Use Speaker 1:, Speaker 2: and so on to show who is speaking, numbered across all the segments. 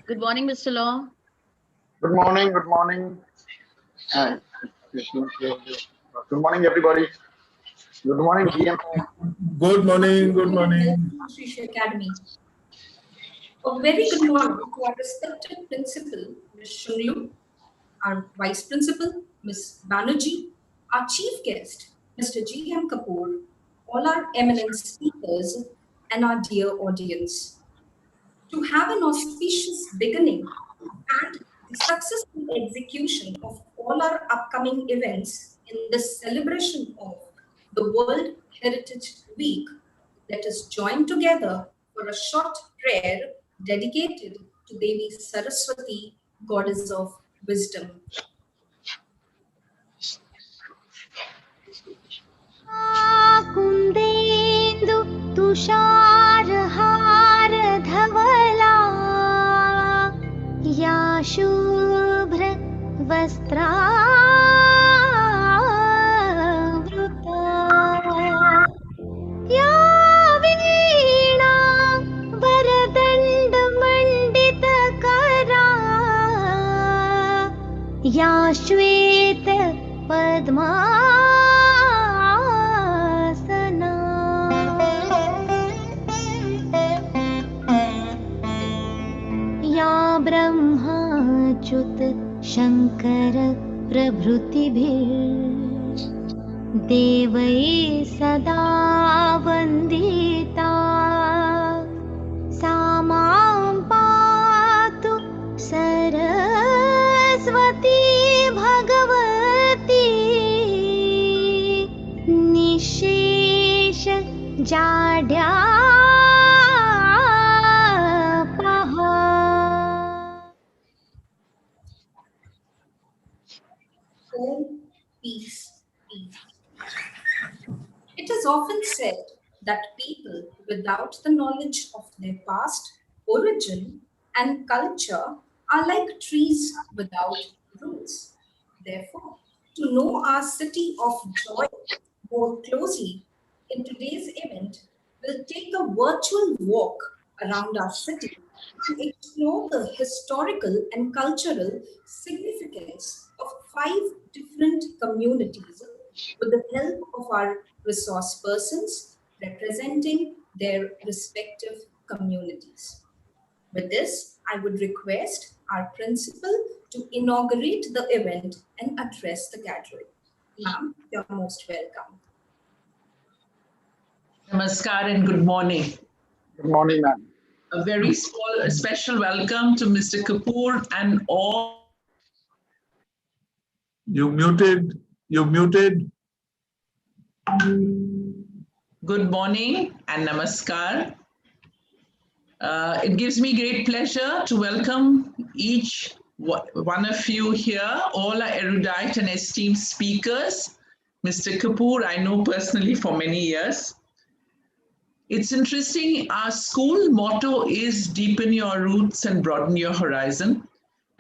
Speaker 1: Good morning, Mr. Law.
Speaker 2: Good morning, good morning. Hi. Good morning, everybody. Good morning, GM.
Speaker 3: Good morning, good morning.
Speaker 4: Welcome to Sri Academy. A very good morning to our respected principal, Ms. Shunglu, our vice principal, Ms. Banerjee, our chief guest, Mr. G.M. Kapoor, all our eminent speakers, and our dear audience. To have an auspicious beginning and the successful execution of all our upcoming events in this celebration of the World Heritage Week, let us join together for a short prayer dedicated to Devi Saraswati, Goddess of Wisdom.
Speaker 5: कुन्देन्दु तुषारहार धवला या शुभ्र वस्त्रावृता या वीणा वरदण्डमण्डितकरा या श्वेत पद्मासना या ब्रह्माच्युत शङ्कर प्रभृतिभिः देवैः सदा वन्दिता सा मां पातु Saraswati Bhagwati निःशेष जाड्यापहा।
Speaker 4: Om Peace, Peace. It is often said that people without the knowledge of their past, origin, and culture are like trees without roots. Therefore, to know our city of joy more closely, in today's event, we'll take a virtual walk around our city to explore the historical and cultural significance of 5 different communities with the help of our resource persons representing their respective communities. With this, I would request our principal to inaugurate the event and address the gathering. Ma'am, you're most welcome.
Speaker 6: Namaskar and good morning.
Speaker 2: Good morning, ma'am.
Speaker 6: A very special welcome to Mr. Kapoor and all.
Speaker 3: You muted.
Speaker 6: Good morning and namaskar. It gives me great pleasure to welcome each one of you here, all our erudite and esteemed speakers. Mr. Kapoor, I know personally for many years. It's interesting, our school motto is deepen your roots and broaden your horizon.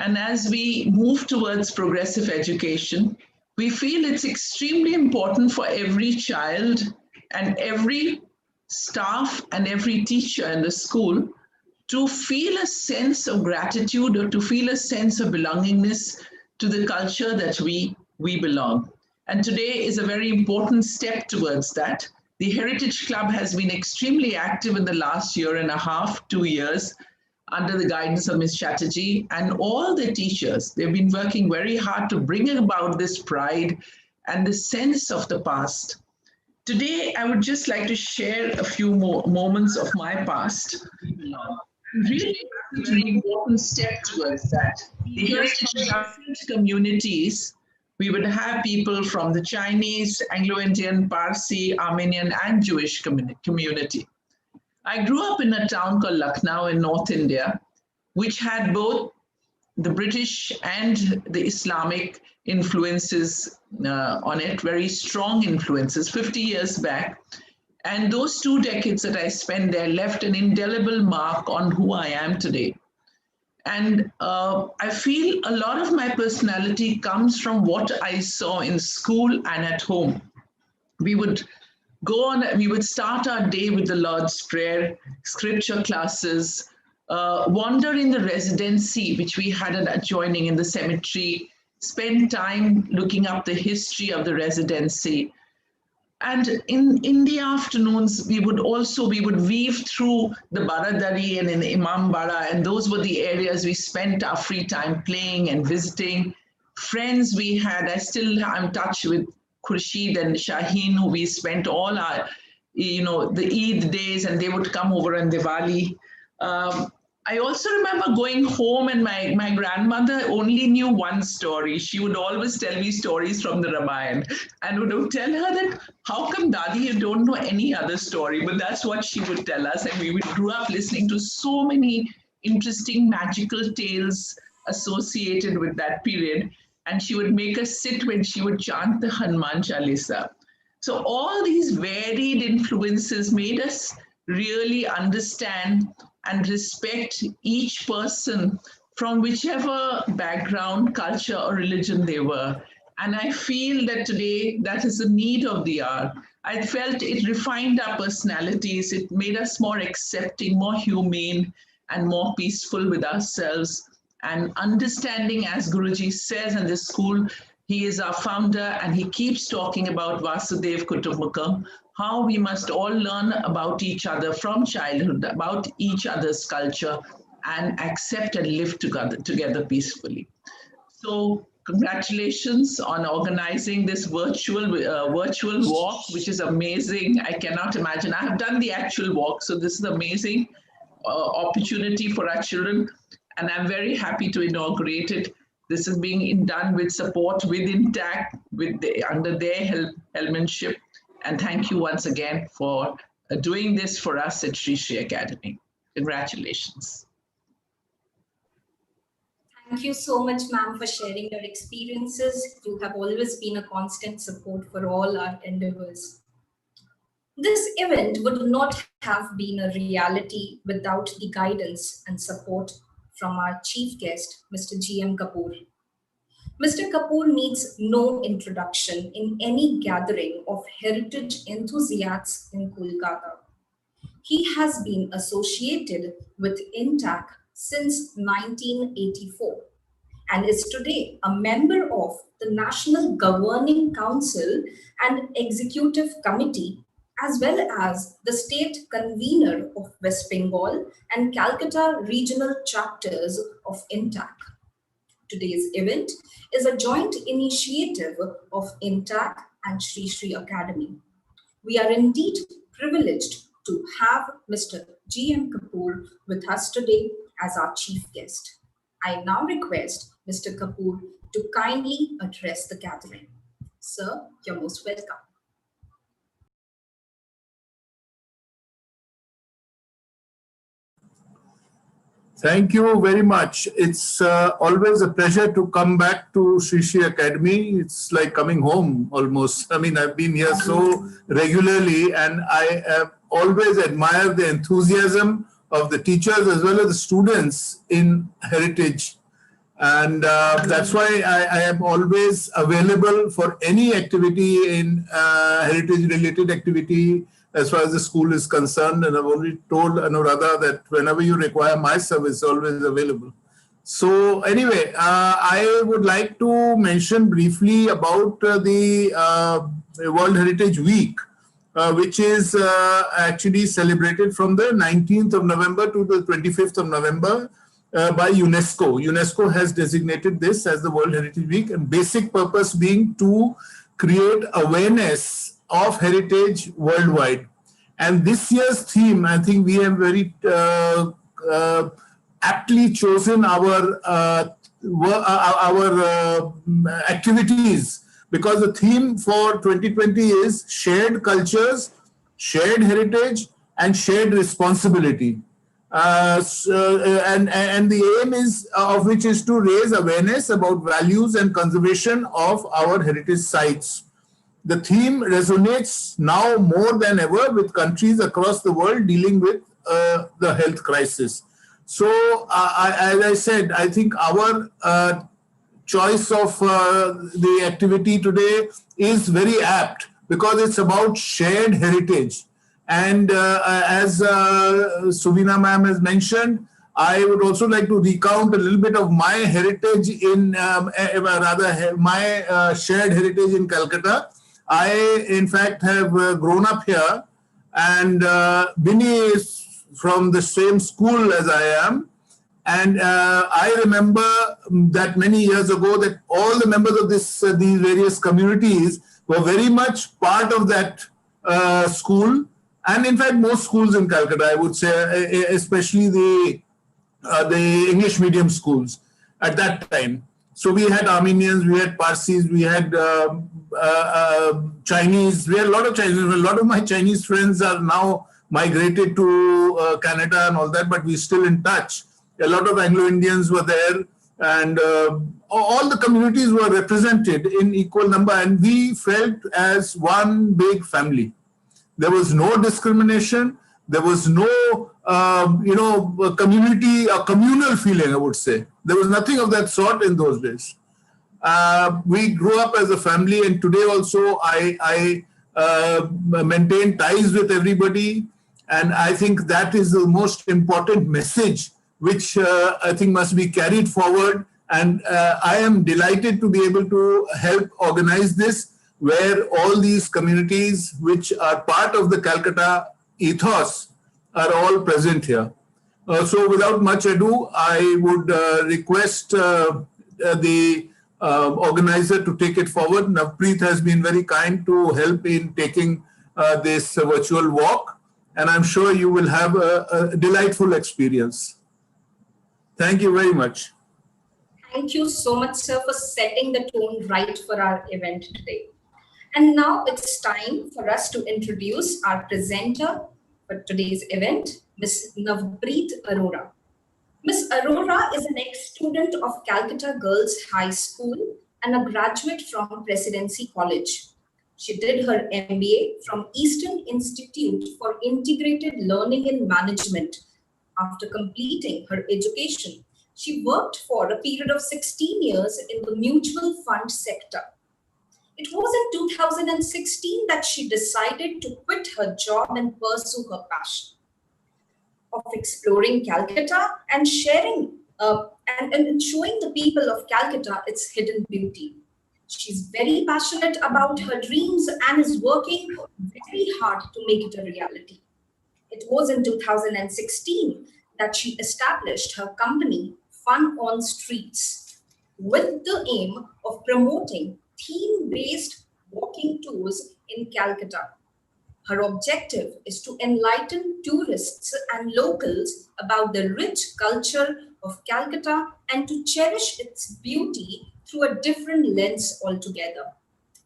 Speaker 6: And as we move towards progressive education, we feel it's extremely important for every child and every staff and every teacher in the school to feel a sense of gratitude or to feel a sense of belongingness to the culture that we belong. And today is a very important step towards that. The Heritage Club has been extremely active in the last year and a half, 2 years, under the guidance of Ms. Chatterjee and all the teachers. They've been working very hard to bring about this pride and the sense of the past. Today, I would just like to share a few more moments of my past. Really, it's an important step towards that. The Heritage Club communities, we would have people from the Chinese, Anglo-Indian, Parsi, Armenian, and Jewish community. I grew up in a town called Lucknow in North India, which had both the British and the Islamic influences on it, very strong influences, 50 years back. And those 2 decades that I spent there left an indelible mark on who I am today. And I feel a lot of my personality comes from what I saw in school and at home. We would start our day with the Lord's Prayer, scripture classes, wander in the residency, which we had an adjoining in the cemetery, spend time looking up the history of the residency. And in the afternoons, we would weave through the Baradari and in the Imam Bara, and those were the areas we spent our free time playing and visiting. Friends we had, I'm in touch with Khurshid and Shaheen, who we spent all our, the Eid days, and they would come over on Diwali. I also remember going home, and my grandmother only knew one story. She would always tell me stories from the Ramayana, and would tell her that, how come, Dadi, you don't know any other story? But that's what she would tell us. And we grew up listening to so many interesting magical tales associated with that period. And she would make us sit when she would chant the Hanuman Chalisa. So all these varied influences made us really understand and respect each person from whichever background, culture, or religion they were. And I feel that today that is the need of the hour. I felt it refined our personalities, it made us more accepting, more humane, and more peaceful with ourselves. And understanding, as Guruji says in this school, he is our founder, and he keeps talking about Vasudev Kutumbakam, how we must all learn about each other from childhood, about each other's culture, and accept and live together peacefully. So congratulations on organizing this virtual walk, which is amazing. I cannot imagine. I have done the actual walk, so this is amazing opportunity for our children, and I'm very happy to inaugurate it. This is being done with support with Intach, under their helmship. And thank you once again for doing this for us at Sri Sri Academy. Congratulations.
Speaker 4: Thank you so much, ma'am, for sharing your experiences. You have always been a constant support for all our endeavors. This event would not have been a reality without the guidance and support from our chief guest, Mr. G.M. Kapoor. Mr. Kapoor needs no introduction in any gathering of heritage enthusiasts in Kolkata. He has been associated with Intach since 1984 and is today a member of the National Governing Council and Executive Committee, as well as the state convener of West Bengal and Calcutta regional chapters of Intach. Today's event is a joint initiative of Intach and Sri Sri Academy. We are indeed privileged to have Mr. G.M. Kapoor with us today as our chief guest. I now request Mr. Kapoor to kindly address the gathering. Sir, you're most welcome.
Speaker 3: Thank you very much. It's always a pleasure to come back to Sri Sri Academy. It's like coming home almost. I mean, I've been here so regularly, and I have always admired the enthusiasm of the teachers as well as the students in heritage. And that's why I am always available for any activity in heritage-related activity as far as the school is concerned. And I've already told Anuradha that whenever you require my service, always available. So anyway, I would like to mention briefly about the World Heritage Week, which is actually celebrated from the 19th of November to the 25th of November by UNESCO. UNESCO has designated this as the World Heritage Week, and basic purpose being to create awareness of heritage worldwide. And this year's theme, I think we have very aptly chosen our activities, because the theme for 2020 is shared cultures, shared heritage, and shared responsibility. And the aim is of which is to raise awareness about values and conservation of our heritage sites. The theme resonates now more than ever with countries across the world dealing with the health crisis. So, as I said, I think our choice of the activity today is very apt, because it's about shared heritage. And as Suvina ma'am has mentioned, I would also like to recount a little bit of my heritage my shared heritage in Calcutta. I, in fact, have grown up here, and Vinny is from the same school as I am. And I remember that many years ago that all the members of these various communities were very much part of that school. And in fact, most schools in Calcutta, I would say, especially the English medium schools at that time. So we had Armenians, we had Parsis, we had Chinese, we had a lot of Chinese. A lot of my Chinese friends are now migrated to Canada and all that, but we're still in touch. A lot of Anglo-Indians were there, and all the communities were represented in equal number, and we felt as one big family. There was no discrimination. There was no, community or communal feeling, I would say. There was nothing of that sort in those days. We grew up as a family, and today also I maintain ties with everybody. And I think that is the most important message which I think must be carried forward. And I am delighted to be able to help organize this, where all these communities which are part of the Calcutta ethos are all present here. So without much ado, I would request the organizer to take it forward. Navpreet has been very kind to help in taking this virtual walk, and I'm sure you will have a delightful experience. Thank you very much.
Speaker 4: Thank you so much, sir, for setting the tone right for our event today. And now it's time for us to introduce our presenter for today's event, Ms. Navpreet Arora. Ms. Arora is an ex-student of Calcutta Girls High School and a graduate from Presidency College. She did her MBA from Eastern Institute for Integrated Learning and Management. After completing her education, she worked for a period of 16 years in the mutual fund sector. It was in 2016 that she decided to quit her job and pursue her passion of exploring Calcutta and sharing and showing the people of Calcutta its hidden beauty. She's very passionate about her dreams and is working very hard to make it a reality. It was in 2016 that she established her company, Fun on Streets, with the aim of promoting theme-based walking tours in Calcutta. Her objective is to enlighten tourists and locals about the rich culture of Calcutta and to cherish its beauty through a different lens altogether.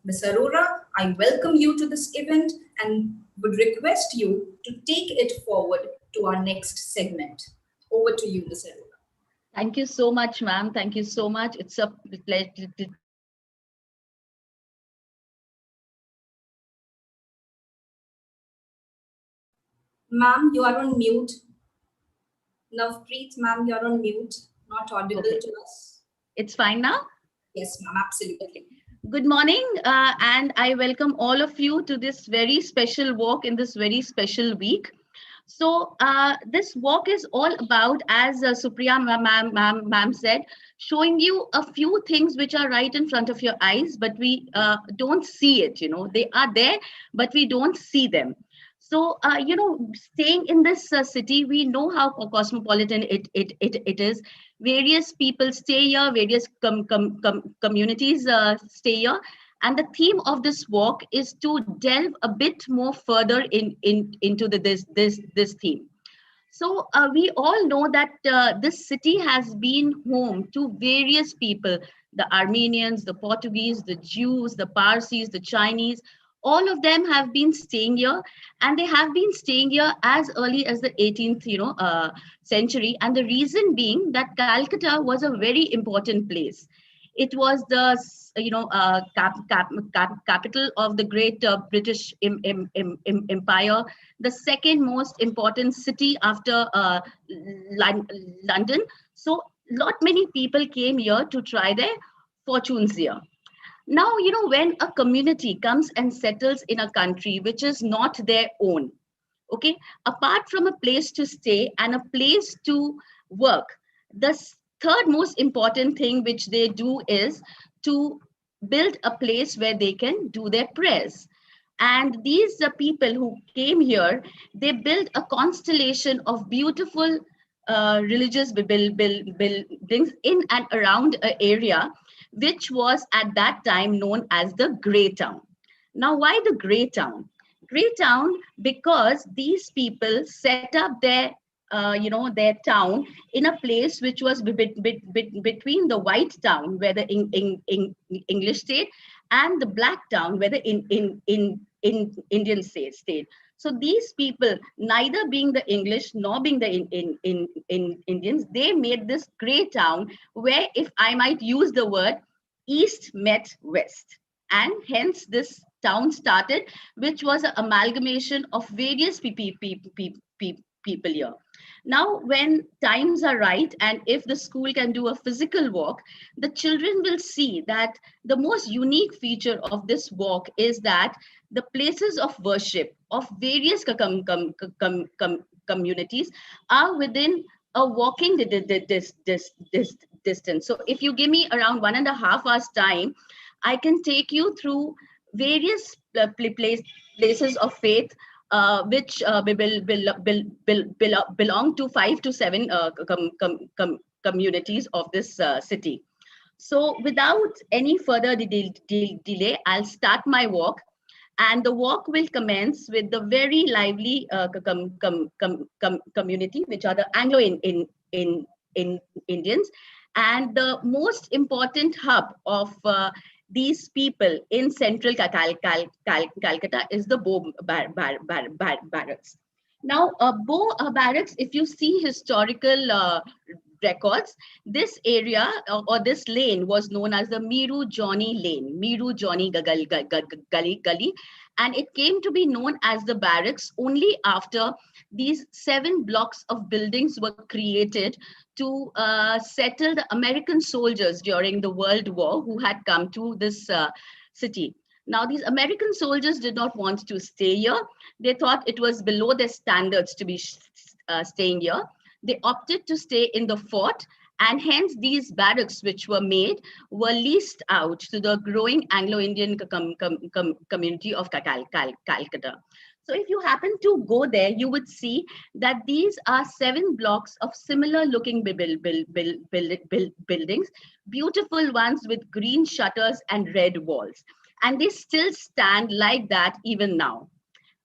Speaker 4: Ms. Arora, I welcome you to this event and would request you to take it forward to our next segment. Over to you, Ms. Arora.
Speaker 1: Thank you so much, ma'am. Thank you so much. It's a pleasure.
Speaker 4: Ma'am, you are on mute. Navpreet, ma'am, you're on mute. Not audible
Speaker 1: Okay.
Speaker 4: to us.
Speaker 1: It's fine now?
Speaker 4: Yes, ma'am, absolutely.
Speaker 1: Good morning, and I welcome all of you to this very special walk in this very special week. So this walk is all about, as Supriya ma'am said, showing you a few things which are right in front of your eyes, but we don't see it. They are there, but we don't see them. So, staying in this city, we know how cosmopolitan it is. Various people stay here, various communities stay here. And the theme of this walk is to delve a bit more further into this theme. So we all know that this city has been home to various people, the Armenians, the Portuguese, the Jews, the Parsis, the Chinese. All of them have been staying here, and they have been staying here as early as the 18th century. And the reason being that Calcutta was a very important place. It was the capital of the great British Empire, the second most important city after London. So many people came here to try their fortunes here. Now, when a community comes and settles in a country which is not their own, Okay, apart from a place to stay and a place to work, the third most important thing which they do is to build a place where they can do their prayers. And these people who came here, they built a constellation of beautiful religious buildings in and around an area which was at that time known as the Grey Town. Now, why the Grey Town? Grey Town because these people set up their their town in a place which was between the white town where the English stayed and the black town where the Indian stayed. So these people, neither being the English nor being the Indians, they made this Grey Town where, if I might use the word, East met West. And hence this town started, which was an amalgamation of various people here. Now, when times are right, and if the school can do a physical walk, the children will see that the most unique feature of this walk is that the places of worship of various communities are within a walking distance. So if you give me around 1.5 hours time, I can take you through various places of faith which belong to 5 to 7 communities of this city. So without any further delay, I'll start my walk. And the walk will commence with the very lively community, which are the in Indians. And the most important hub of these people in central Calcutta is the Barracks. Now, Barracks, if you see historical records, this area or this lane was known as the Miru Johnny Lane, Miru Johnny Gully, and it came to be known as the Barracks only after these 7 blocks of buildings were created to settle the American soldiers during the World War who had come to this city. Now, these American soldiers did not want to stay here. They thought it was below their standards to be staying here. They opted to stay in the fort, and hence these barracks which were made were leased out to the growing Anglo-Indian community of Calcutta. So if you happen to go there, you would see that these are 7 blocks of similar looking buildings, beautiful ones with green shutters and red walls. And they still stand like that even now.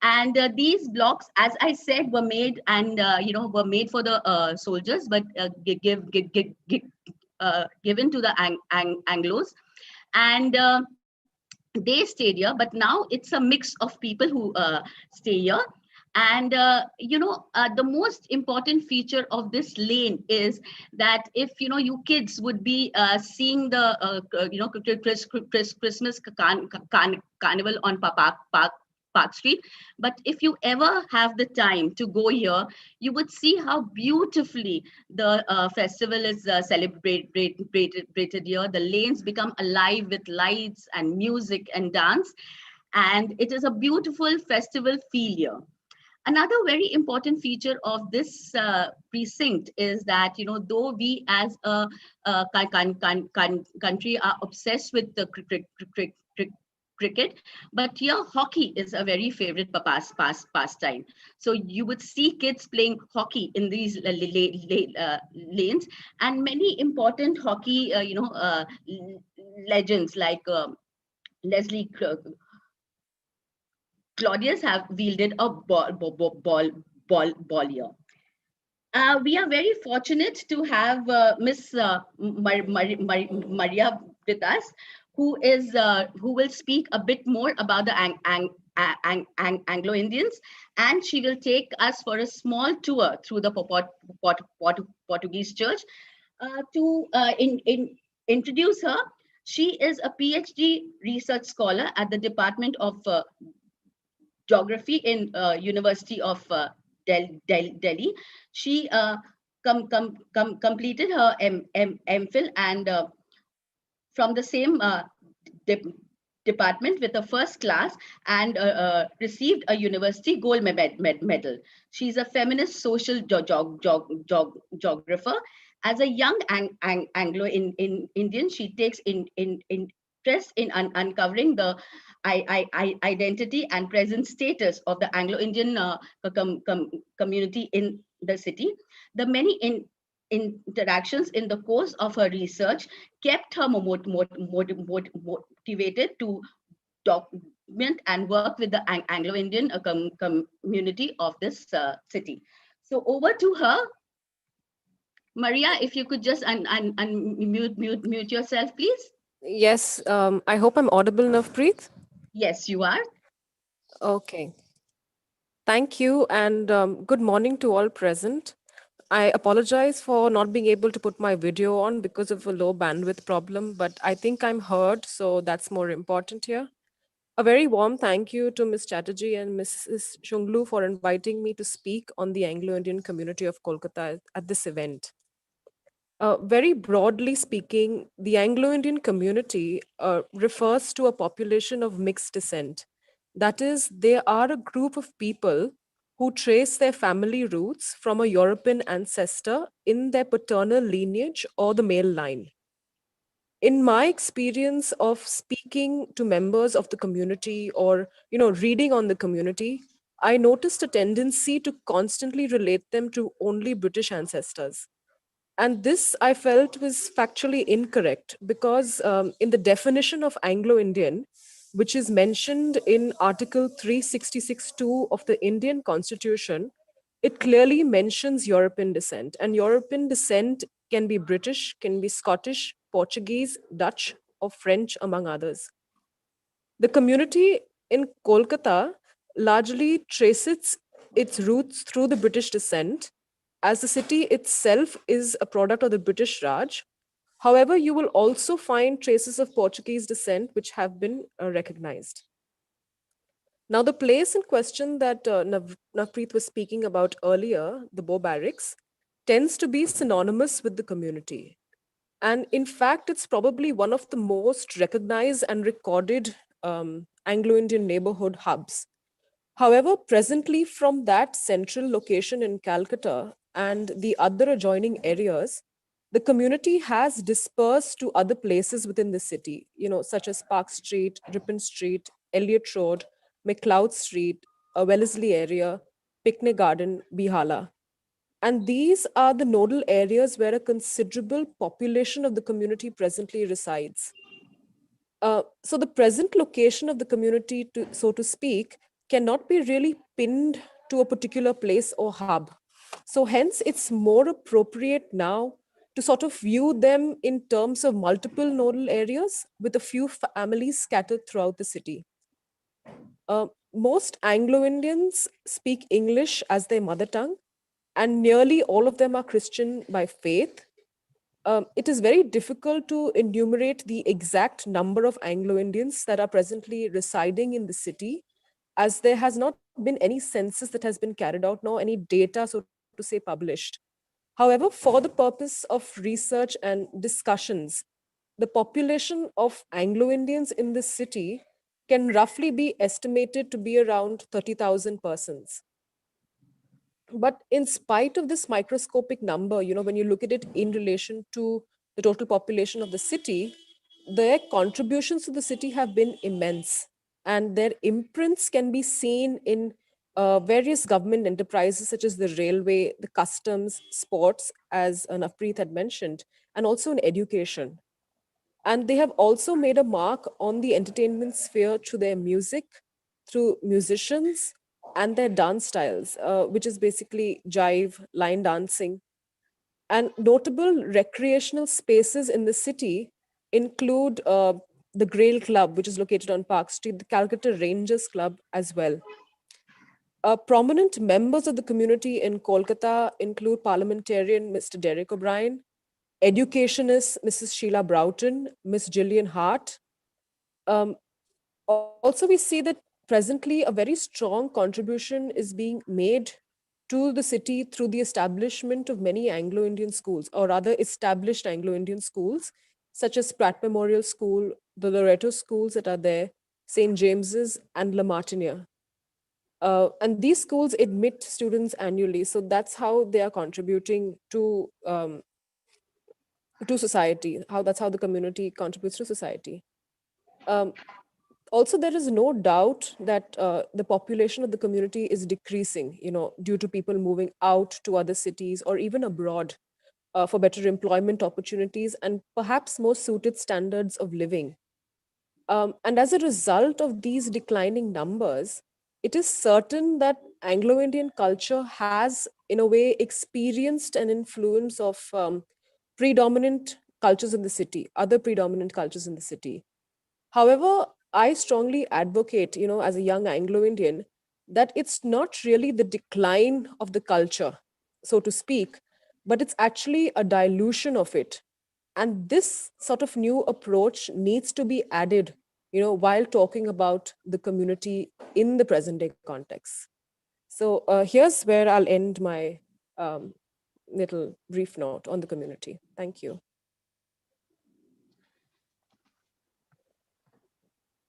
Speaker 1: And these blocks, as I said, were made and were made for the soldiers, but given to the Anglos, and they stayed here. But now it's a mix of people who stay here. And the most important feature of this lane is that if you kids would be seeing the Christmas carnival on Park Street. But if you ever have the time to go here, you would see how beautifully the festival is celebrated here. The lanes become alive with lights and music and dance. And it is a beautiful festival feel here. Another very important feature of this precinct is that, though we as a country are obsessed with the cricket, but here hockey is a very favorite pastime. So you would see kids playing hockey in these lanes, and many important hockey, legends like Leslie Claudius have wielded a ball here. We are very fortunate to have Miss Maria with us, who will speak a bit more about the Anglo-Indians, and she will take us for a small tour through the Portuguese church. To introduce her, she is a PhD research scholar at the Department of Geography in University of Delhi. She completed her MPhil and from the same department with a first class and received a university gold medal. She's a feminist social geographer. As a young Anglo Indian, she takes interest in uncovering the identity and present status of the Anglo Indian community in the city. The many interactions in the course of her research kept her motivated to document and work with the Anglo-Indian community of this city. So over to her. Maria, if you could just mute yourself, please.
Speaker 7: Yes, I hope I'm audible enough, Preet.
Speaker 1: Yes, you are.
Speaker 7: Okay. Thank you, and good morning to all present. I apologize for not being able to put my video on because of a low bandwidth problem, but I think I'm heard, so that's more important here. A very warm thank you to Ms. Chatterjee and Mrs. Shunglu for inviting me to speak on the Anglo-Indian community of Kolkata at this event. Very broadly speaking, the Anglo Indian community refers to a population of mixed descent. That is, they are a group of people who trace their family roots from a European ancestor in their paternal lineage or the male line. In my experience of speaking to members of the community or reading on the community, I noticed a tendency to constantly relate them to only British ancestors. And this I felt was factually incorrect because in the definition of Anglo Indian, which is mentioned in Article 366(2) of the Indian Constitution, it clearly mentions European descent. And European descent can be British, can be Scottish, Portuguese, Dutch, or French, among others. The community in Kolkata largely traces its roots through the British descent, as the city itself is a product of the British Raj. However, you will also find traces of Portuguese descent which have been recognized. Now, the place in question that Navpreet was speaking about earlier, the Bow Barracks, tends to be synonymous with the community. And in fact, it's probably one of the most recognized and recorded Anglo Indian neighborhood hubs. However, presently, from that central location in Calcutta and the other adjoining areas, the community has dispersed to other places within the city, such as Park Street, Ripon Street, Elliott Road, McLeod Street, Wellesley area, Picnic Garden, Bihala. And these are the nodal areas where a considerable population of the community presently resides. So the present location of the community, so to speak, cannot be really pinned to a particular place or hub. So hence, it's more appropriate now to sort of view them in terms of multiple nodal areas with a few families scattered throughout the city. Most Anglo-Indians speak English as their mother tongue, and nearly all of them are Christian by faith. It is very difficult to enumerate the exact number of Anglo Indians that are presently residing in the city, as there has not been any census that has been carried out, nor any data, so to say, published. However, for the purpose of research and discussions, the population of Anglo Indians in this city can roughly be estimated to be around 30,000 persons. But in spite of this microscopic number, when you look at it in relation to the total population of the city, their contributions to the city have been immense, and their imprints can be seen in various government enterprises such as the railway, the customs, sports, as Navpreet had mentioned, and also in education. And they have also made a mark on the entertainment sphere through their music, through musicians, and their dance styles, which is basically jive, line dancing. And notable recreational spaces in the city include the Grail Club, which is located on Park Street, the Calcutta Rangers Club as well. Prominent members of the community in Kolkata include parliamentarian Mr. Derek O'Brien, educationist Mrs. Sheila Broughton, Miss Gillian Hart. Also, we see that presently a very strong contribution is being made to the city through the establishment of many Anglo-Indian schools, or rather established Anglo-Indian schools, such as Pratt Memorial School, the Loreto schools that are there, St. James's, and La Martiniere. And these schools admit students annually, so that's how they are contributing to society. That's how the community contributes to society. Also, there is no doubt that the population of the community is decreasing, due to people moving out to other cities or even abroad for better employment opportunities and perhaps more suited standards of living. And as a result of these declining numbers, it is certain that Anglo Indian culture has, in a way, experienced an influence of predominant cultures in the city, other predominant cultures in the city. However, I strongly advocate, as a young Anglo Indian, that it's not really the decline of the culture, so to speak, but it's actually a dilution of it. And this sort of new approach needs to be added, while talking about the community in the present day context. So here's where I'll end my little brief note on the community. Thank you.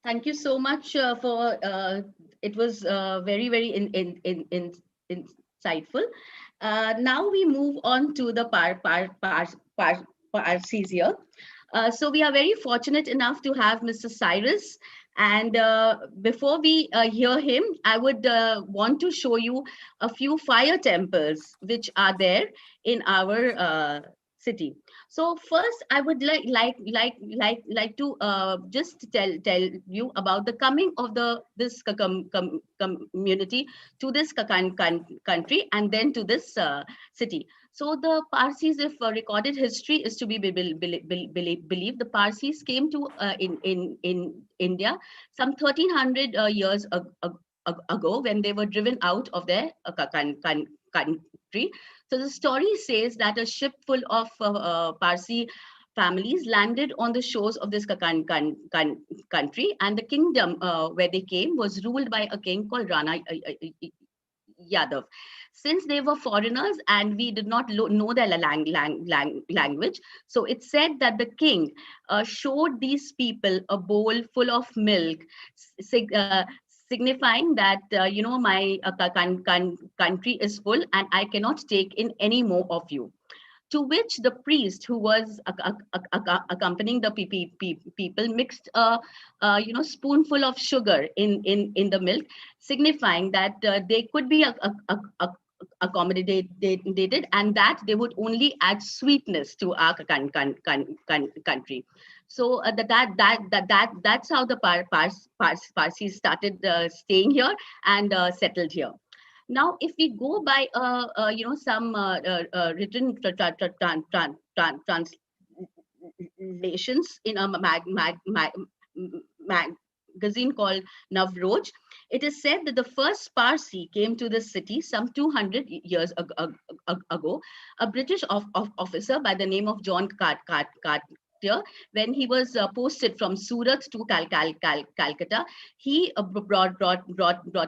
Speaker 1: Thank you so much for it was very very insightful. Now we move on to the Parsis here. So we are very fortunate enough to have Mr. Cyrus. And before we hear him, I would want to show you a few fire temples which are there in our city. So first, I would like to just tell you about the coming of this community to this country and then to this city. So the Parsis, if recorded history is to be believed, the Parsis came to in India some 1300 years ago when they were driven out of their country. So the story says that a ship full of Parsi families landed on the shores of this country, and the kingdom where they came was ruled by a king called Rana Yadav. Since they were foreigners and we did not know their language, so it said that the king showed these people a bowl full of milk, signifying that my country is full and I cannot take in any more of you. To which the priest who was accompanying the people mixed a spoonful of sugar in the milk, signifying that they could be accommodated and that they would only add sweetness to our country. So that's how the Parsis started staying here and settled here. Now, if we go by some written translations in a magazine called Navroj, it is said that the first Parsi came to the city some 200 years ago. A British officer by the name of John Cartier, when he was posted from Surat to Calcutta, he brought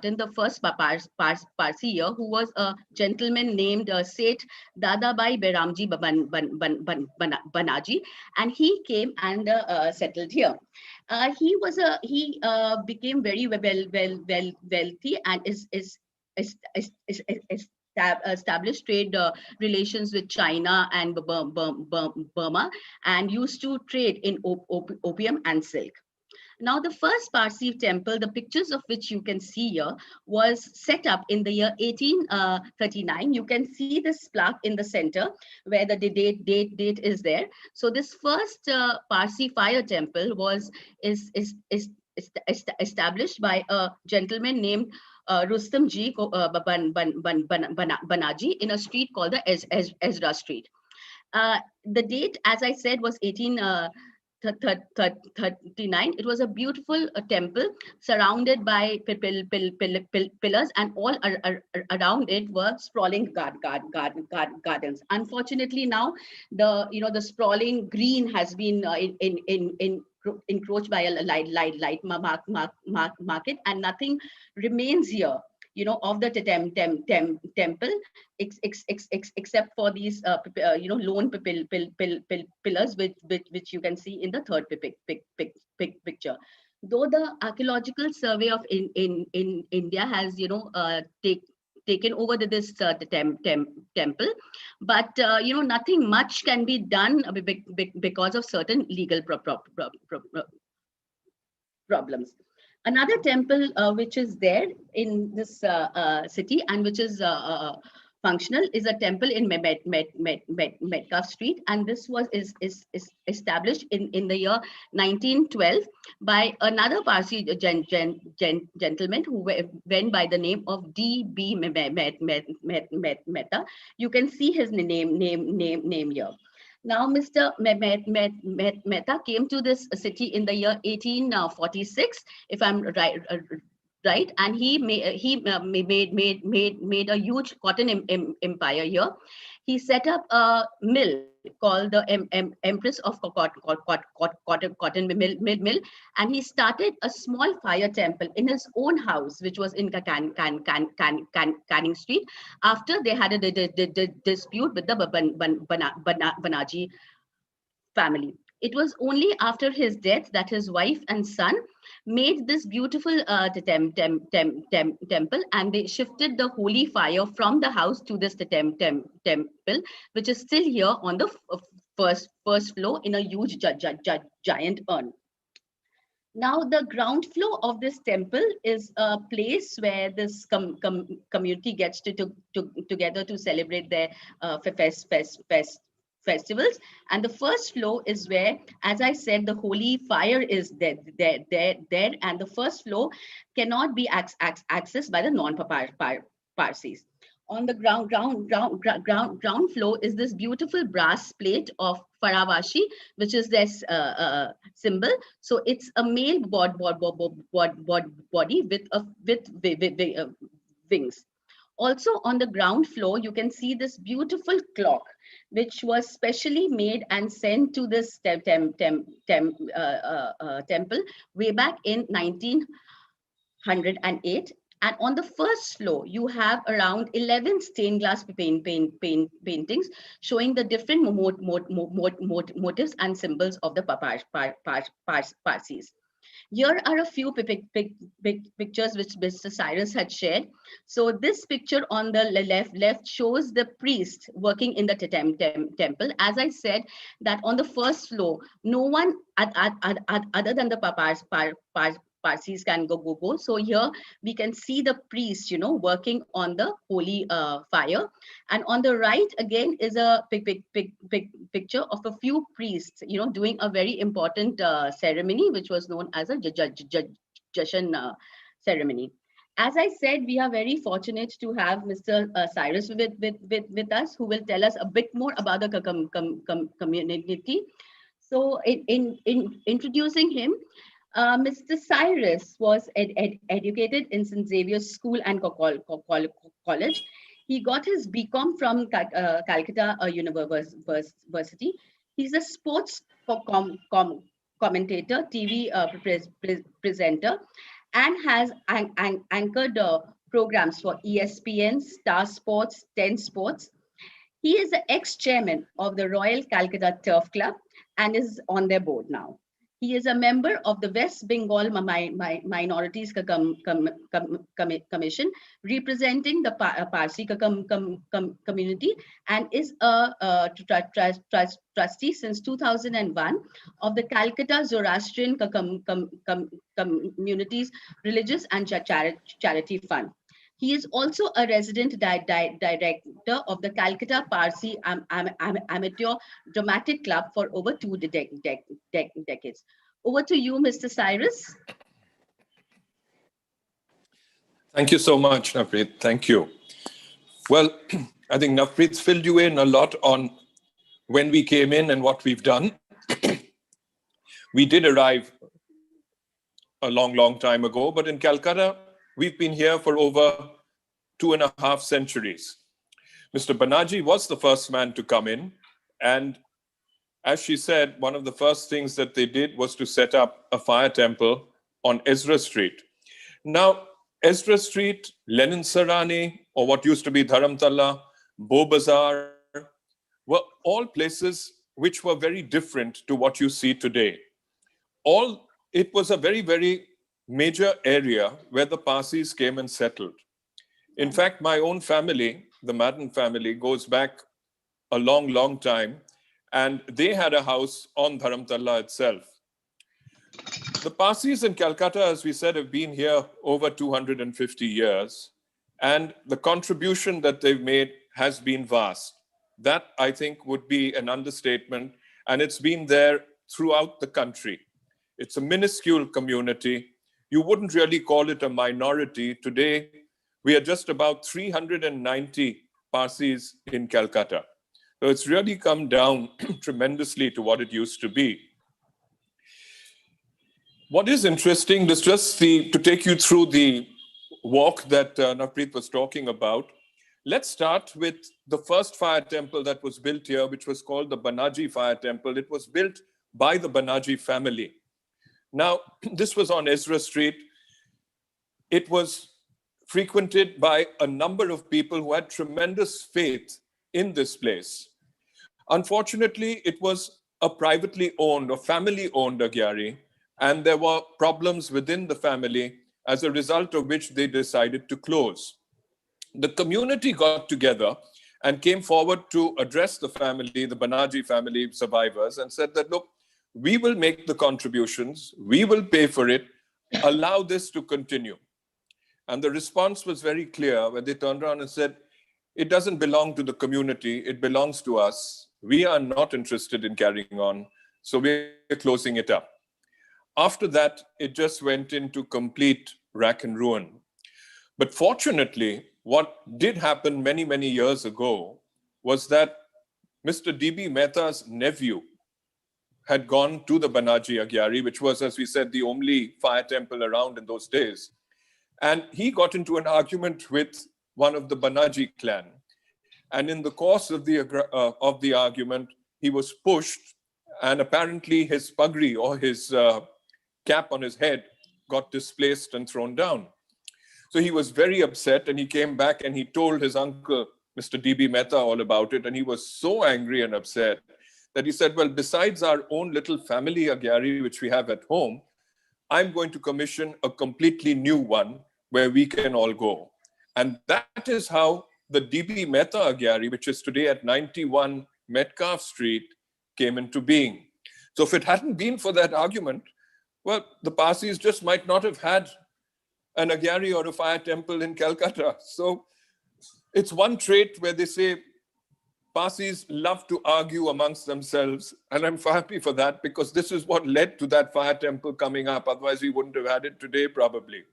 Speaker 1: in the first Parsi here, who was a gentleman named Seth Dadabai Beramji Banaji, and he came and settled here. He became very wealthy and established trade relations with China and Burma, and used to trade in opium and silk. Now, the first Parsi temple, the pictures of which you can see here, was set up in the year 1839. You can see this plaque in the center where the date is there. So this first Parsi fire temple is established by a gentleman named Rustam Ji Banaji in a street called the Ezra Street. The date, as I said, was 1839. It was a beautiful temple surrounded by pillars, and all around it were sprawling gardens. Unfortunately, now the sprawling green has been encroached by a light market, and nothing remains here of the temple, except for these lone pillars which you can see in the third picture. Though the Archaeological Survey of in India has, taken over the temple, but nothing much can be done because of certain legal problems. Another temple which is there in this city and which is functional is a temple in Metcalf Street, and this is established in the year 1912 by another Parsi gentleman who went by the name of D.B. Mehta. You can see his name here. Now, Mr. Mehta came to this city in the year 1846, if I'm right, and he made a huge cotton empire here. He set up a mill called the Empress of Cotton Mill, and he started a small fire temple in his own house, which was in Canning Street, after they had a dispute with the Banaji family. It was only after his death that his wife and son made this beautiful temple, and they shifted the holy fire from the house to this temple, which is still here on the first floor in a huge giant urn. Now, the ground floor of this temple is a place where this community gets together to celebrate their festivals. And the first floor is where, as I said, the holy fire is there, and the first floor cannot be accessed by the non-Parsis. On the ground floor is this beautiful brass plate of Faravashi, which is their symbol. So it's a male body with wings. Also on the ground floor, you can see this beautiful clock, which was specially made and sent to this temple way back in 1908. And on the first floor, you have around 11 stained glass paintings showing the different motives and symbols of the Parsis. Here are a few pictures which Mr. Cyrus had shared. So this picture on the left shows the priest working in the temple. As I said, that on the first floor, no one other than the Parsis can go. So here we can see the priest, working on the holy fire. And on the right again is a picture of a few priests, doing a very important ceremony, which was known as a Jashan ceremony. As I said, we are very fortunate to have Mr. Cyrus with us, who will tell us a bit more about the community. So in introducing him, Mr. Cyrus was educated in St. Xavier's School and College. He got his BCom from Calcutta University. He's a sports commentator, TV presenter, and has anchored programs for ESPN, Star Sports, 10 Sports. He is the ex-chairman of the Royal Calcutta Turf Club and is on their board now. He is a member of the West Bengal Minorities Commission, representing the Parsi community, and is a trustee since 2001 of the Calcutta Zoroastrian Communities Religious and Charity Fund. He is also a resident director of the Calcutta Parsi Amateur Dramatic Club for over 2 decades. Over to you, Mr. Cyrus.
Speaker 8: Thank you so much, Navpreet. Thank you. Well, I think Navpreet's filled you in a lot on when we came in and what we've done. We did arrive a long time ago, but in Calcutta, we've been here for over 2.5 centuries. Mr. Banaji was the first man to come in, and as she said, one of the first things that they did was to set up a fire temple on Ezra Street. Now, Ezra Street, Lenin Sarani, or what used to be Dharamtala, Beau Bazaar, were all places which were very different to what you see today. All it was a very, very major area where the Parsis came and settled. In fact, my own family, the Madden family, goes back a long, long time, and they had a house on Dharamtala itself. The Parsis in Calcutta, as we said, have been here over 250 years, and the contribution that they've made has been vast. That, I think, would be an understatement, and it's been there throughout the country. It's a minuscule community. You wouldn't really call it a minority. Today, we are just about 390 Parsis in Calcutta. So it's really come down tremendously to what it used to be. What is interesting is just to take you through the walk that Navpreet was talking about. Let's start with the first fire temple that was built here, which was called the Banaji Fire Temple. It was built by the Banaji family. Now, this was on Ezra Street. It was frequented by a number of people who had tremendous faith in this place. Unfortunately, it was a privately owned or family-owned agyari, and there were problems within the family, as a result of which they decided to close. The community got together and came forward to address the family, the Banaji family survivors, and said that, look, we will make the contributions, we will pay for it, allow this to continue. And the response was very clear when they turned around and said, it doesn't belong to the community, it belongs to us. We are not interested in carrying on, so we're closing it up. After that, it just went into complete rack and ruin. But fortunately, what did happen many, many years ago was that Mr. D.B. Mehta's nephew had gone to the Banaji Agyari, which was, as we said, the only fire temple around in those days. And he got into an argument with one of the Banaji clan. And in the course of the argument, he was pushed, and apparently his pagri, or his cap on his head, got displaced and thrown down. So he was very upset, and he came back and he told his uncle, Mr. D.B. Mehta, all about it. And he was so angry and upset that he said, well, besides our own little family agyari, which we have at home, I'm going to commission a completely new one where we can all go. And that is how the D.B. Mehta Agyari, which is today at 91 Metcalfe Street, came into being. So if it hadn't been for that argument, well, the Parsis just might not have had an Agyari or a fire temple in Calcutta. So it's one trait where they say Parsis love to argue amongst themselves. And I'm happy for that, because this is what led to that fire temple coming up. Otherwise, we wouldn't have had it today, probably.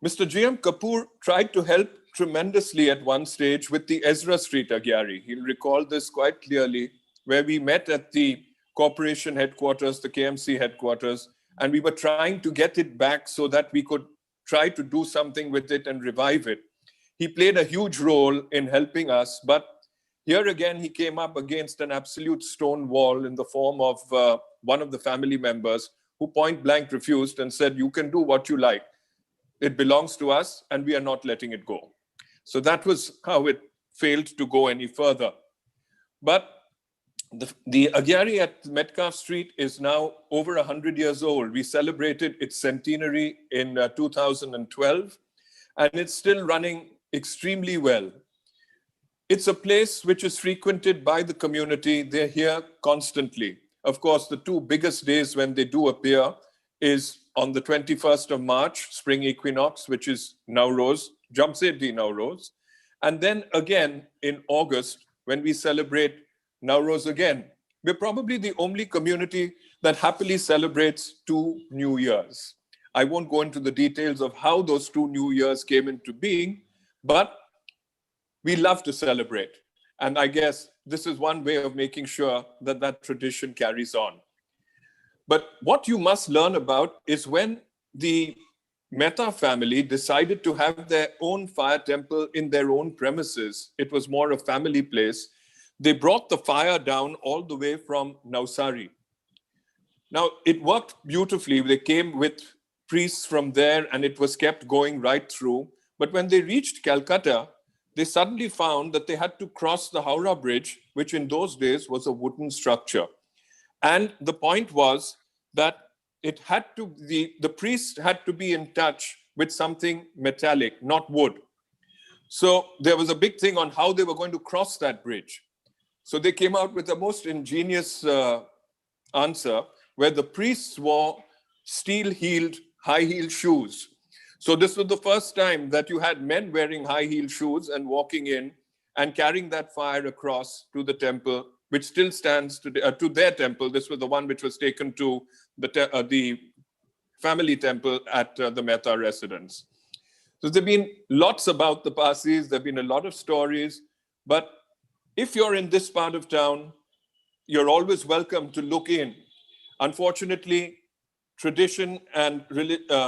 Speaker 8: Mr. G.M. Kapoor tried to help tremendously at one stage with the Ezra Street Agyari. He'll recall this quite clearly, where we met at the corporation headquarters, the KMC headquarters, and we were trying to get it back so that we could try to do something with it and revive it. He played a huge role in helping us, but here again, he came up against an absolute stone wall in the form of one of the family members who point blank refused and said, you can do what you like. It belongs to us and we are not letting it go. So that was how it failed to go any further. But the Agyari at Metcalfe Street is now over 100 years old. We celebrated its centenary in 2012, and it's still running extremely well. It's a place which is frequented by the community. They're here constantly. Of course, the two biggest days when they do appear is on the 21st of March, spring equinox, which is Nowruz, Jamsedi Nowruz. And then again in August, when we celebrate Nowruz again. We're probably the only community that happily celebrates 2 New Years. I won't go into the details of how those 2 New Years came into being, but we love to celebrate. And I guess this is one way of making sure that that tradition carries on. But what you must learn about is when the Mehta family decided to have their own fire temple in their own premises, it was more a family place, they brought the fire down all the way from Navsari. Now, it worked beautifully. They came with priests from there and it was kept going right through. But when they reached Calcutta, they suddenly found that they had to cross the Howrah Bridge, which in those days was a wooden structure. And the point was that it had to, the priest had to be in touch with something metallic, not wood. So there was a big thing on how they were going to cross that bridge. So they came out with the most ingenious answer, where the priests wore steel-heeled, high-heeled shoes. So this was the first time that you had men wearing high-heeled shoes and walking in and carrying that fire across to the temple, which still stands today, to their temple. This was the one which was taken to the family temple at the Mehta residence. So there have been lots about the Parsis. There have been a lot of stories. But if you're in this part of town, you're always welcome to look in. Unfortunately, tradition and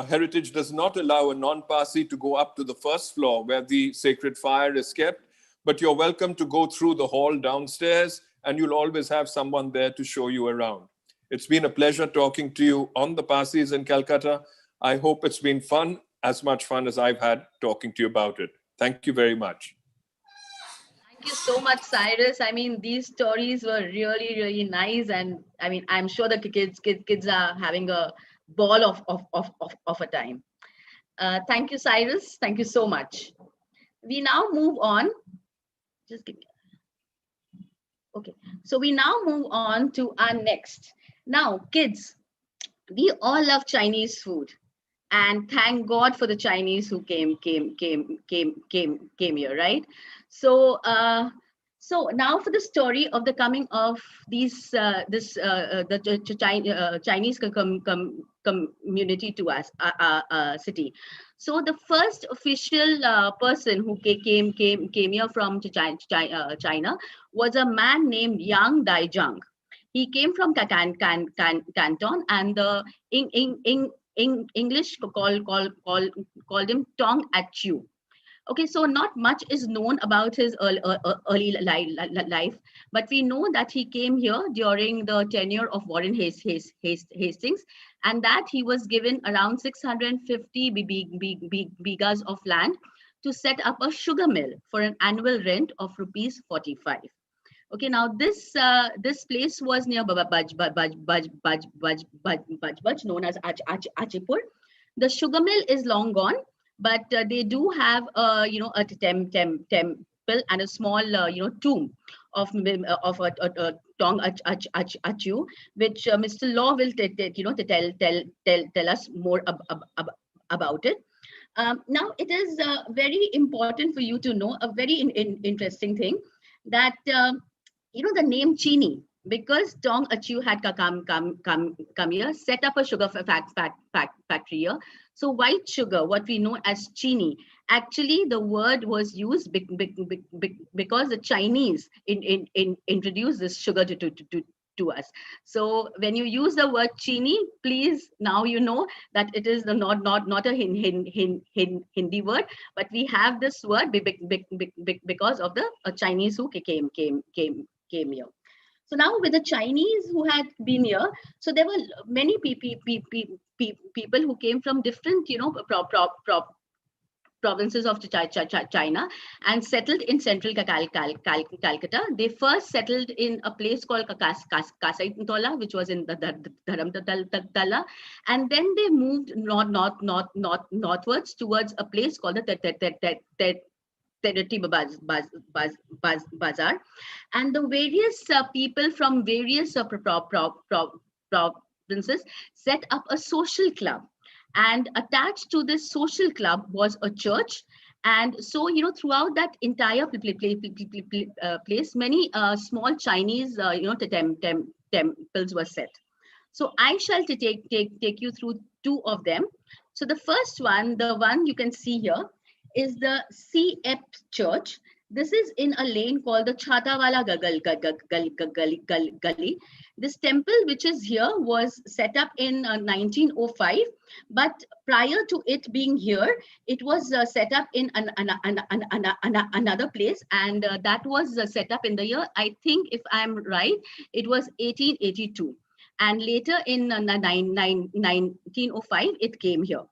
Speaker 8: heritage does not allow a non-Parsi to go up to the first floor where the sacred fire is kept, but you're welcome to go through the hall downstairs, and you'll always have someone there to show you around. It's been a pleasure talking to you on the Parsis in Calcutta. I hope it's been fun, as much fun as I've had talking to you about it. Thank you very much.
Speaker 1: Thank you so much, Cyrus. I mean, these stories were really, really nice. And I mean, I'm sure the kids are having a ball of a time. Thank you, Cyrus. Thank you so much. We now move on. Okay, so we now move on to our next. Now, kids, we all love Chinese food. And thank God for the Chinese who came here, right? So so now for the story of the coming of these Chinese community to us, city. So the first official person who came here from China was a man named Yang Daizhang. He came from Canton, and the English called him Tong Achu. Okay, so not much is known about his early life, but we know that he came here during the tenure of Warren Hastings, and that he was given around 650 bigas of land to set up a sugar mill for an annual rent of rupees 45. Okay, now this place was near Baj, known as Achipur. The sugar mill is long gone, but they do have a temple and a small tomb of a Tong Achu, which Mr. Law will tell us more about it. Now it is very important for you to know a very interesting thing, that the name Chini, because Tong Achu had come here, set up a sugar factory here. So white sugar, what we know as Chini, actually the word was used because the Chinese introduced this sugar to us. So when you use the word Chini, please, now you know that it is not a Hindi word, but we have this word because of the Chinese who came here. So now with the Chinese who had been here, so there were many people who came from different provinces of China and settled in central Calcutta. They first settled in a place called Kasai, which was in the Dharamtala, and then they moved northwards towards a place called the Bazaar, and the various people from various provinces set up a social club, and attached to this social club was a church. And so throughout that entire place, many small Chinese temples were set. So I shall take you through two of them. So the first one, the one you can see here, is the CF Church. This is in a lane called the Chhatawala Gully. This temple, which is here, was set up in 1905, but prior to it being here, it was set up in another place, and that was set up in the year, I think, if I'm right, it was 1882. And later in 1905, it came here.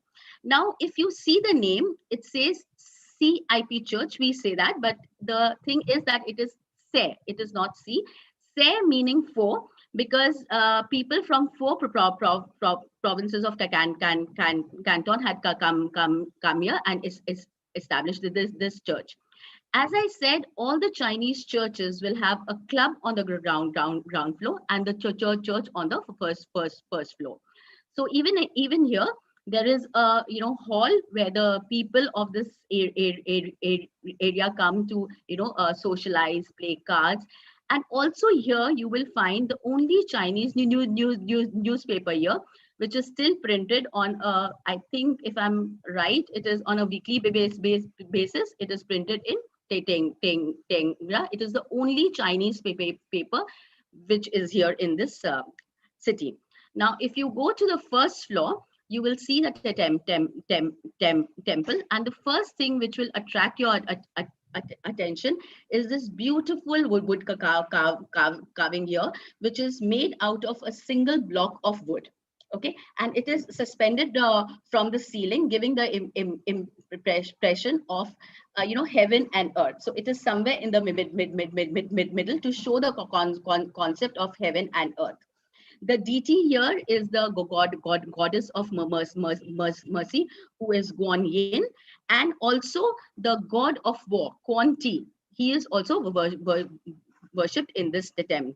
Speaker 1: Now, if you see the name, it says CIP Church, we say that, but the thing is that it is Se, it is not C. Se meaning four, because people from four provinces of Canton had come here and is established this church. As I said, all the Chinese churches will have a club on the ground floor and the church on the first floor. So even here, there is a hall where the people of this area come to socialize, play cards, and also here you will find the only Chinese newspaper here, which is still printed on I think, if I'm right, it is on a weekly basis. It is printed in Teng. It is the only Chinese paper which is here in this city. Now, if you go to the first floor, you will see the temple, and the first thing which will attract your attention is this beautiful wood carving here, which is made out of a single block of wood. Okay, and it is suspended from the ceiling, giving the impression of heaven and earth. So it is somewhere in the middle to show the concept of heaven and earth. The deity here is the goddess of mercy, who is Guan Yin, and also the god of war, Quan Ti. He is also worshipped in this temple.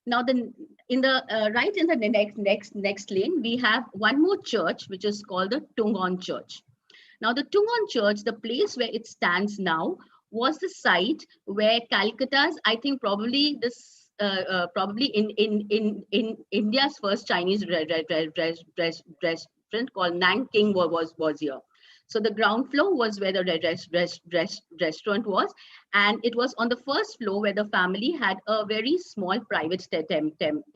Speaker 1: Now, in the right in the next lane, we have one more church, which is called the Tungon Church. Now, the Tungon Church, the place where it stands now, was the site where Calcutta's, I think, probably in India's first Chinese restaurant called Nanking was here. So the ground floor was where the restaurant was, and it was on the first floor where the family had a very small private temple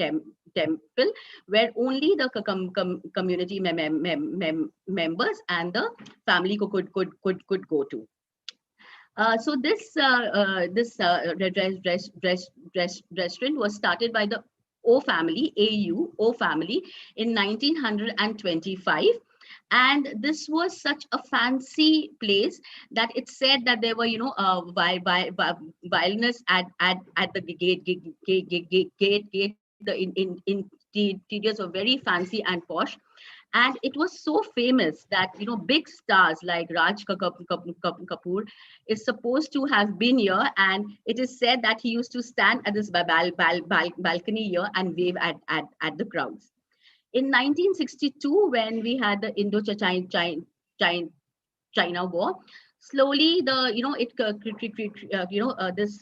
Speaker 1: where only the community members and the family could go to. So this restaurant was started by the O family, O family, in 1925. And this was such a fancy place that it said that there were, violinists at the gate. The interiors were very fancy and posh. And it was so famous that, big stars like Raj Kapoor is supposed to have been here. And it is said that he used to stand at this balcony here and wave at the crowds. In 1962, when we had the Indo-China War, slowly this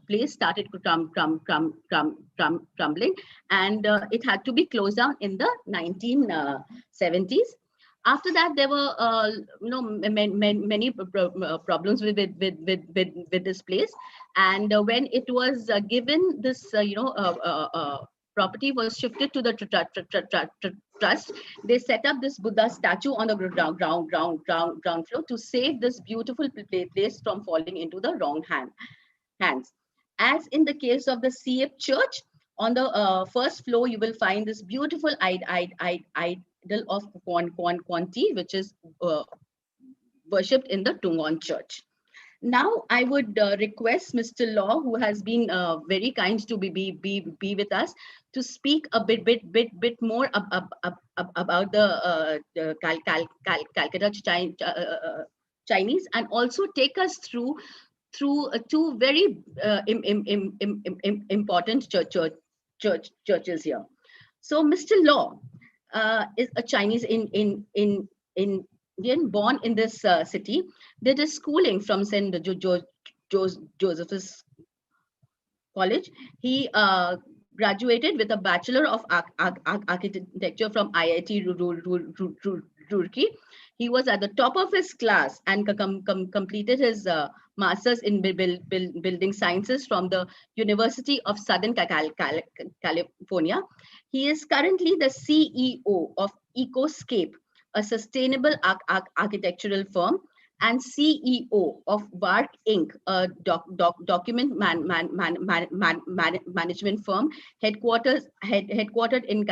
Speaker 1: place started crumbling, and it had to be closed down in the 1970s. After that, there were many problems with this place, and when it was given this property was shifted to the trust, they set up this Buddha statue on the ground floor to save this beautiful place from falling into the wrong hands. As in the case of the CF Church, on the first floor, you will find this beautiful idol of Quan Ti, which is worshipped in the Tungon Church. Now, I would request Mr. Law, who has been very kind to be with us, to speak a bit more about the Calcutta Chinese, and also take us through two very important churches here. So, Mr. Law is a Chinese Indian born in this city, did his schooling from St. Joseph's College. He graduated with a Bachelor of Architecture from IIT Roorkee. He was at the top of his class and completed his Master's in Building Sciences from the University of Southern California. He is currently the CEO of Ecoscape, a sustainable architectural firm, and CEO of Vark Inc., a document management firm headquartered in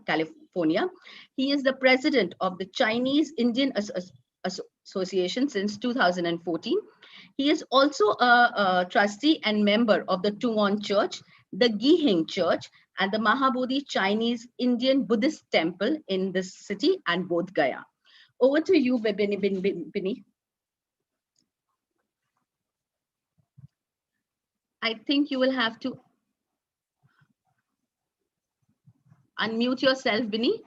Speaker 1: California. He is the president of the Chinese Indian Association since 2014. He is also a trustee and member of the Tungon Church, the Gihing Church, and the Mahabodhi Chinese Indian Buddhist temple in this city and Bodh Gaya. Over to you, Bini. I think you will have to unmute yourself, Bini.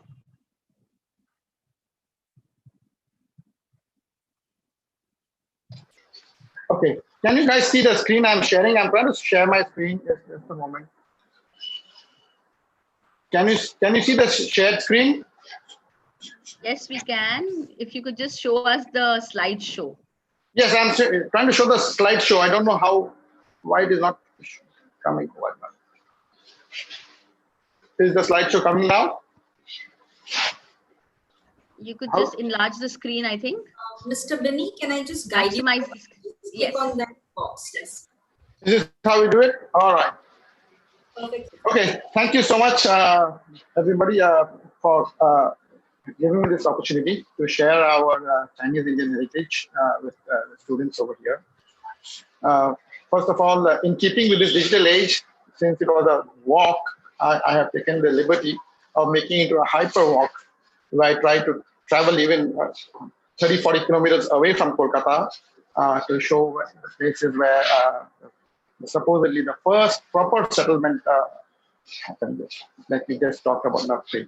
Speaker 2: Okay. Can you guys see the screen I'm sharing? I'm trying to share my screen. Just a moment. Can you see the shared screen?
Speaker 1: Yes, we can. If you could just show us the slideshow.
Speaker 2: Yes, I'm trying to show the slideshow. I don't know why it is not coming. Is the slideshow coming now?
Speaker 1: You could just enlarge the screen, I think.
Speaker 4: Mr. Binny, can I just guide you?
Speaker 1: Yes.
Speaker 4: Click on that box, yes.
Speaker 2: Is this how we do it? All right.
Speaker 4: Perfect.
Speaker 2: Okay. Thank you so much, everybody, for giving me this opportunity to share our Chinese Indian heritage with the students over here. First of all, in keeping with this digital age, since it was a walk, I have taken the liberty of making it a hyper walk, where I try to travel even 30, 40 kilometers away from Kolkata to show the places where supposedly the first proper settlement happened. Like we just talked about that thing.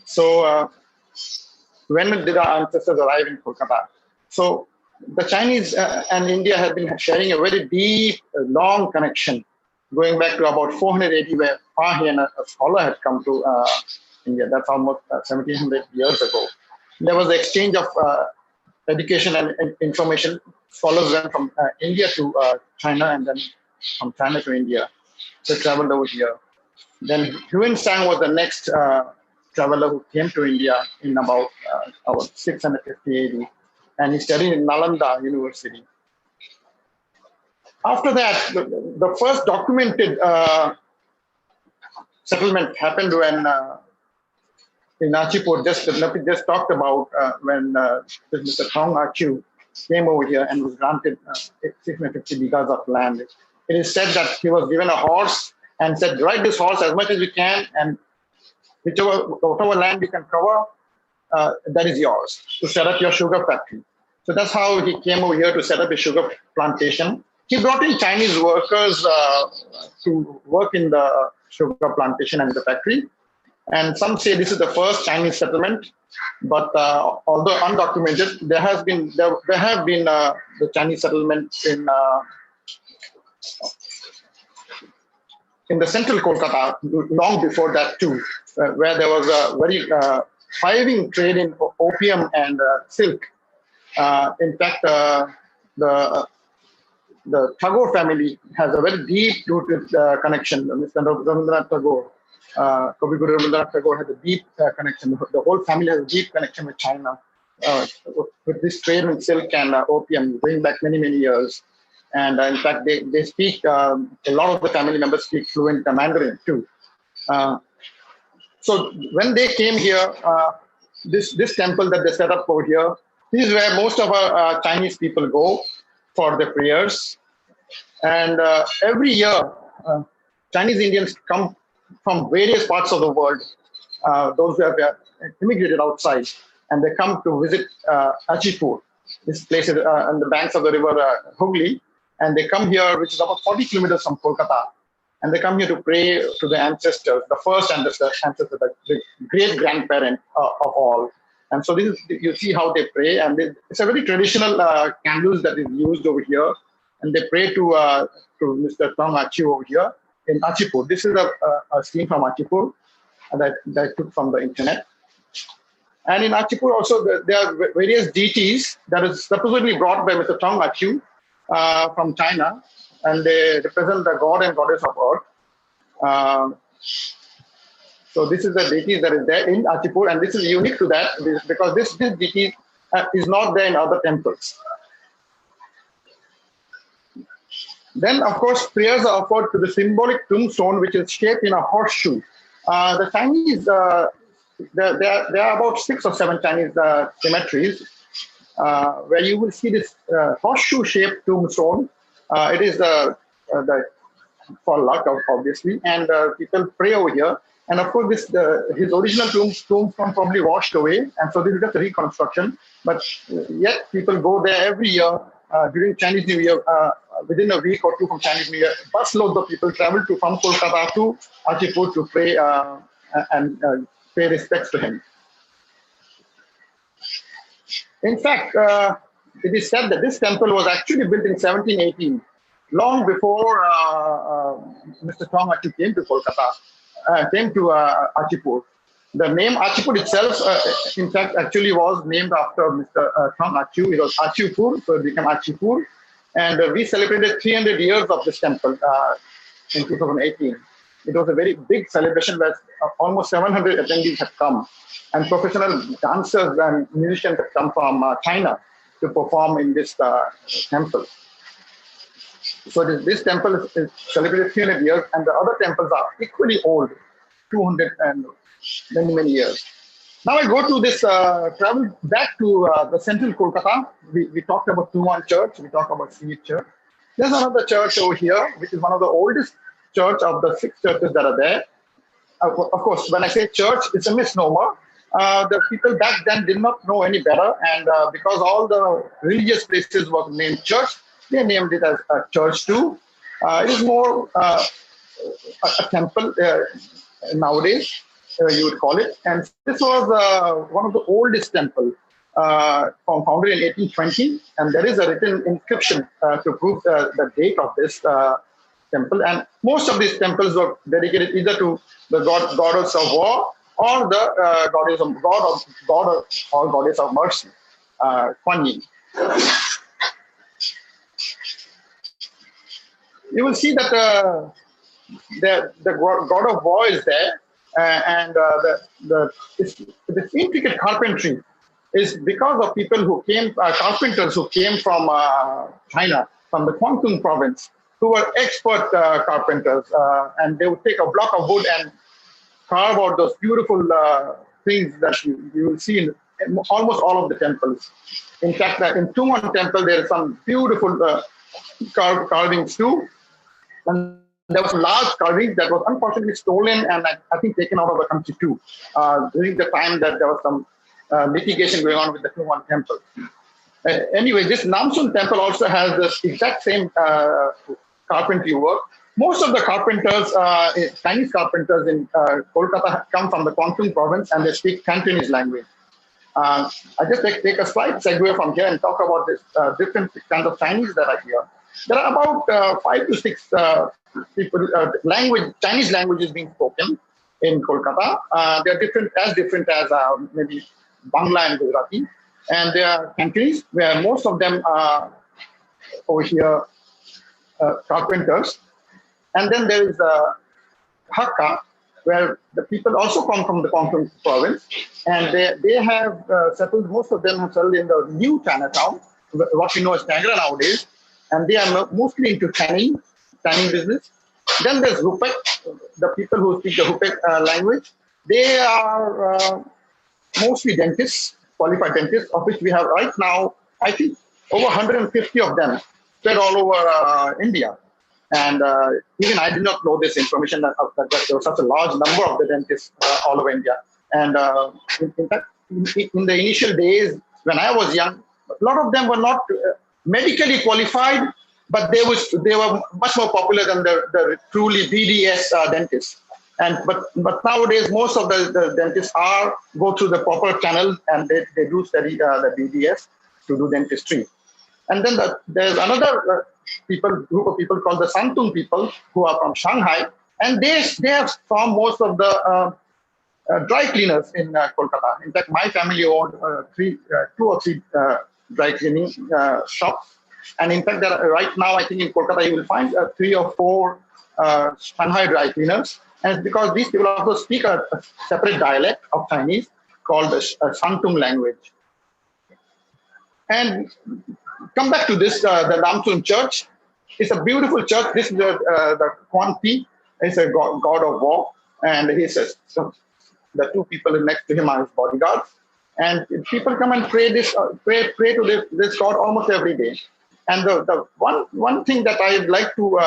Speaker 2: So when did our ancestors arrive in Kolkata? So the Chinese and India have been sharing a very deep, long connection, going back to about 480, where Fahian, a scholar, had come to India. That's almost 1700 years ago. There was the exchange of education and information. Scholars went from India to China, and then from China to India. They traveled over here. Then Huan Sang was the next traveler who came to India in about 650 AD, and he studied in Nalanda University. After that, the first documented settlement happened when in Achipur, Napi just talked about when Mr. Thong Achu came over here and was granted 650 bighas of land. It is said that he was given a horse and said, ride this horse as much as you can, and whatever land you can cover, that is yours, to set up your sugar factory. So that's how he came over here to set up a sugar plantation. He brought in Chinese workers to work in the sugar plantation and the factory. And some say this is the first Chinese settlement, but although undocumented, there have been the Chinese settlement in the central Kolkata long before that too, where there was a very thriving trade in opium and silk. In fact, the Tagore family has a very deep-rooted connection. Mr. Rabindranath Tagore, Kavi Guru Rabindranath Tagore has a deep connection. The whole family has a deep connection with China, with this trade in silk and opium going back many, many years. And in fact, they speak, a lot of the family members speak fluent Mandarin too. So when they came here, this temple that they set up over here, this is where most of our Chinese people go for their prayers. And every year, Chinese Indians come from various parts of the world, those who have immigrated outside, and they come to visit Achipur. This place is on the banks of the river Hooghly, and they come here, which is about 40 kilometers from Kolkata, and they come here to pray to the ancestors, the first ancestor, the great-grandparent of all. And so this is, you see how they pray, and it's a very traditional candles that is used over here, and they pray to Mr. Thong Achu over here in Achipur. This is a scene from Achipur that I took from the internet. And in Achipur also, there are various deities that is supposedly brought by Mr. Thong Achu from China, and they represent the god and goddess of earth. So this is the deity that is there in Achipur, and this is unique to that because this deity is not there in other temples. Then, of course, prayers are offered to the symbolic tombstone, which is shaped in a horseshoe. The Chinese, there are about 6 or 7 Chinese cemeteries. where you will see this horseshoe-shaped tombstone. It is the for luck, obviously, and people pray over here. And of course, his original tombstone probably washed away, and so this is just a reconstruction. But yet, people go there every year during Chinese New Year. Within a week or two from Chinese New Year, busloads of people travel from Kolkata to Achipur to pray and pay respects to him. In fact, it is said that this temple was actually built in 1718, long before Mr. Tong actually came to Kolkata, came to Achipur. The name Achipur itself, in fact, actually was named after Mr. Tong Achu. It was Achipur, so it became Achipur. And we celebrated 300 years of this temple in 2018. It was a very big celebration where almost 700 attendees had come. And professional dancers and musicians had come from China to perform in this temple. So this temple is celebrated 300 years, and the other temples are equally old, 200 and many, many years. Now I go to this, travel back to the central Kolkata. We talked about Tuman Church, we talked about Sri Church. There's another church over here, which is one of the oldest church of the 6 churches that are there. Of course, when I say church, it's a misnomer. The people back then did not know any better, and because all the religious places were named church, they named it as a church too. It is more a temple nowadays, you would call it. And this was one of the oldest temples, founded in 1820, and there is a written inscription to prove the date of this temple. And most of these temples were dedicated either to the goddess of war or the goddess of mercy, Kuan Yin. You will see that the god of war is there, and this intricate carpentry is because of people who came, carpenters who came from China, from the Guangdong province, who were expert carpenters, and they would take a block of wood and carve out those beautiful things that you will see in almost all of the temples. In fact, in Tuman temple, there are some beautiful carvings too. And there was a large carving that was unfortunately stolen and I think taken out of the country too, during the time that there was some litigation going on with the Tuman temple. Anyway, this Namsun temple also has this exact same carpentry work. Most of the carpenters, Chinese carpenters in Kolkata come from the Guangdong province and they speak Cantonese language. I just take a slight segue from here and talk about this different kinds of Chinese that are here. There are about 5 to 6 people, Chinese languages being spoken in Kolkata. They are different as maybe Bangla and Gujarati. And they are countries where most of them are over here carpenters. And then there is Hakka, where the people also come from the Guangdong province, and they have settled. Most of them have settled in the new Chinatown, what we know as Tangra nowadays, and they are mostly into tanning business. Then there's Rupek, the people who speak the Rupek language. They are mostly dentists, qualified dentists, of which we have right now, I think, over 150 of them spread all over India. And even I did not know this information that there was such a large number of the dentists all over India. And in fact, in the initial days when I was young, a lot of them were not medically qualified, but they were much more popular than the truly BDS dentists. But nowadays, most of the dentists go through the proper channel and they do study the BDS to do dentistry. And then there's another group of people called the Santung people who are from Shanghai, and they have formed most of the dry cleaners in Kolkata. In fact, my family owned 2 or 3 dry cleaning shops. And in fact, right now, I think in Kolkata, you will find 3 or 4 Shanghai dry cleaners. And it's because these people also speak a separate dialect of Chinese called the Santung language. And come back to this, the Namsun Church. It's a beautiful church. This is the Kuan Pi. He's a god of war. And he says, so the 2 people next to him are his bodyguards. And people come and pray pray to this god almost every day. And the one thing that I'd like to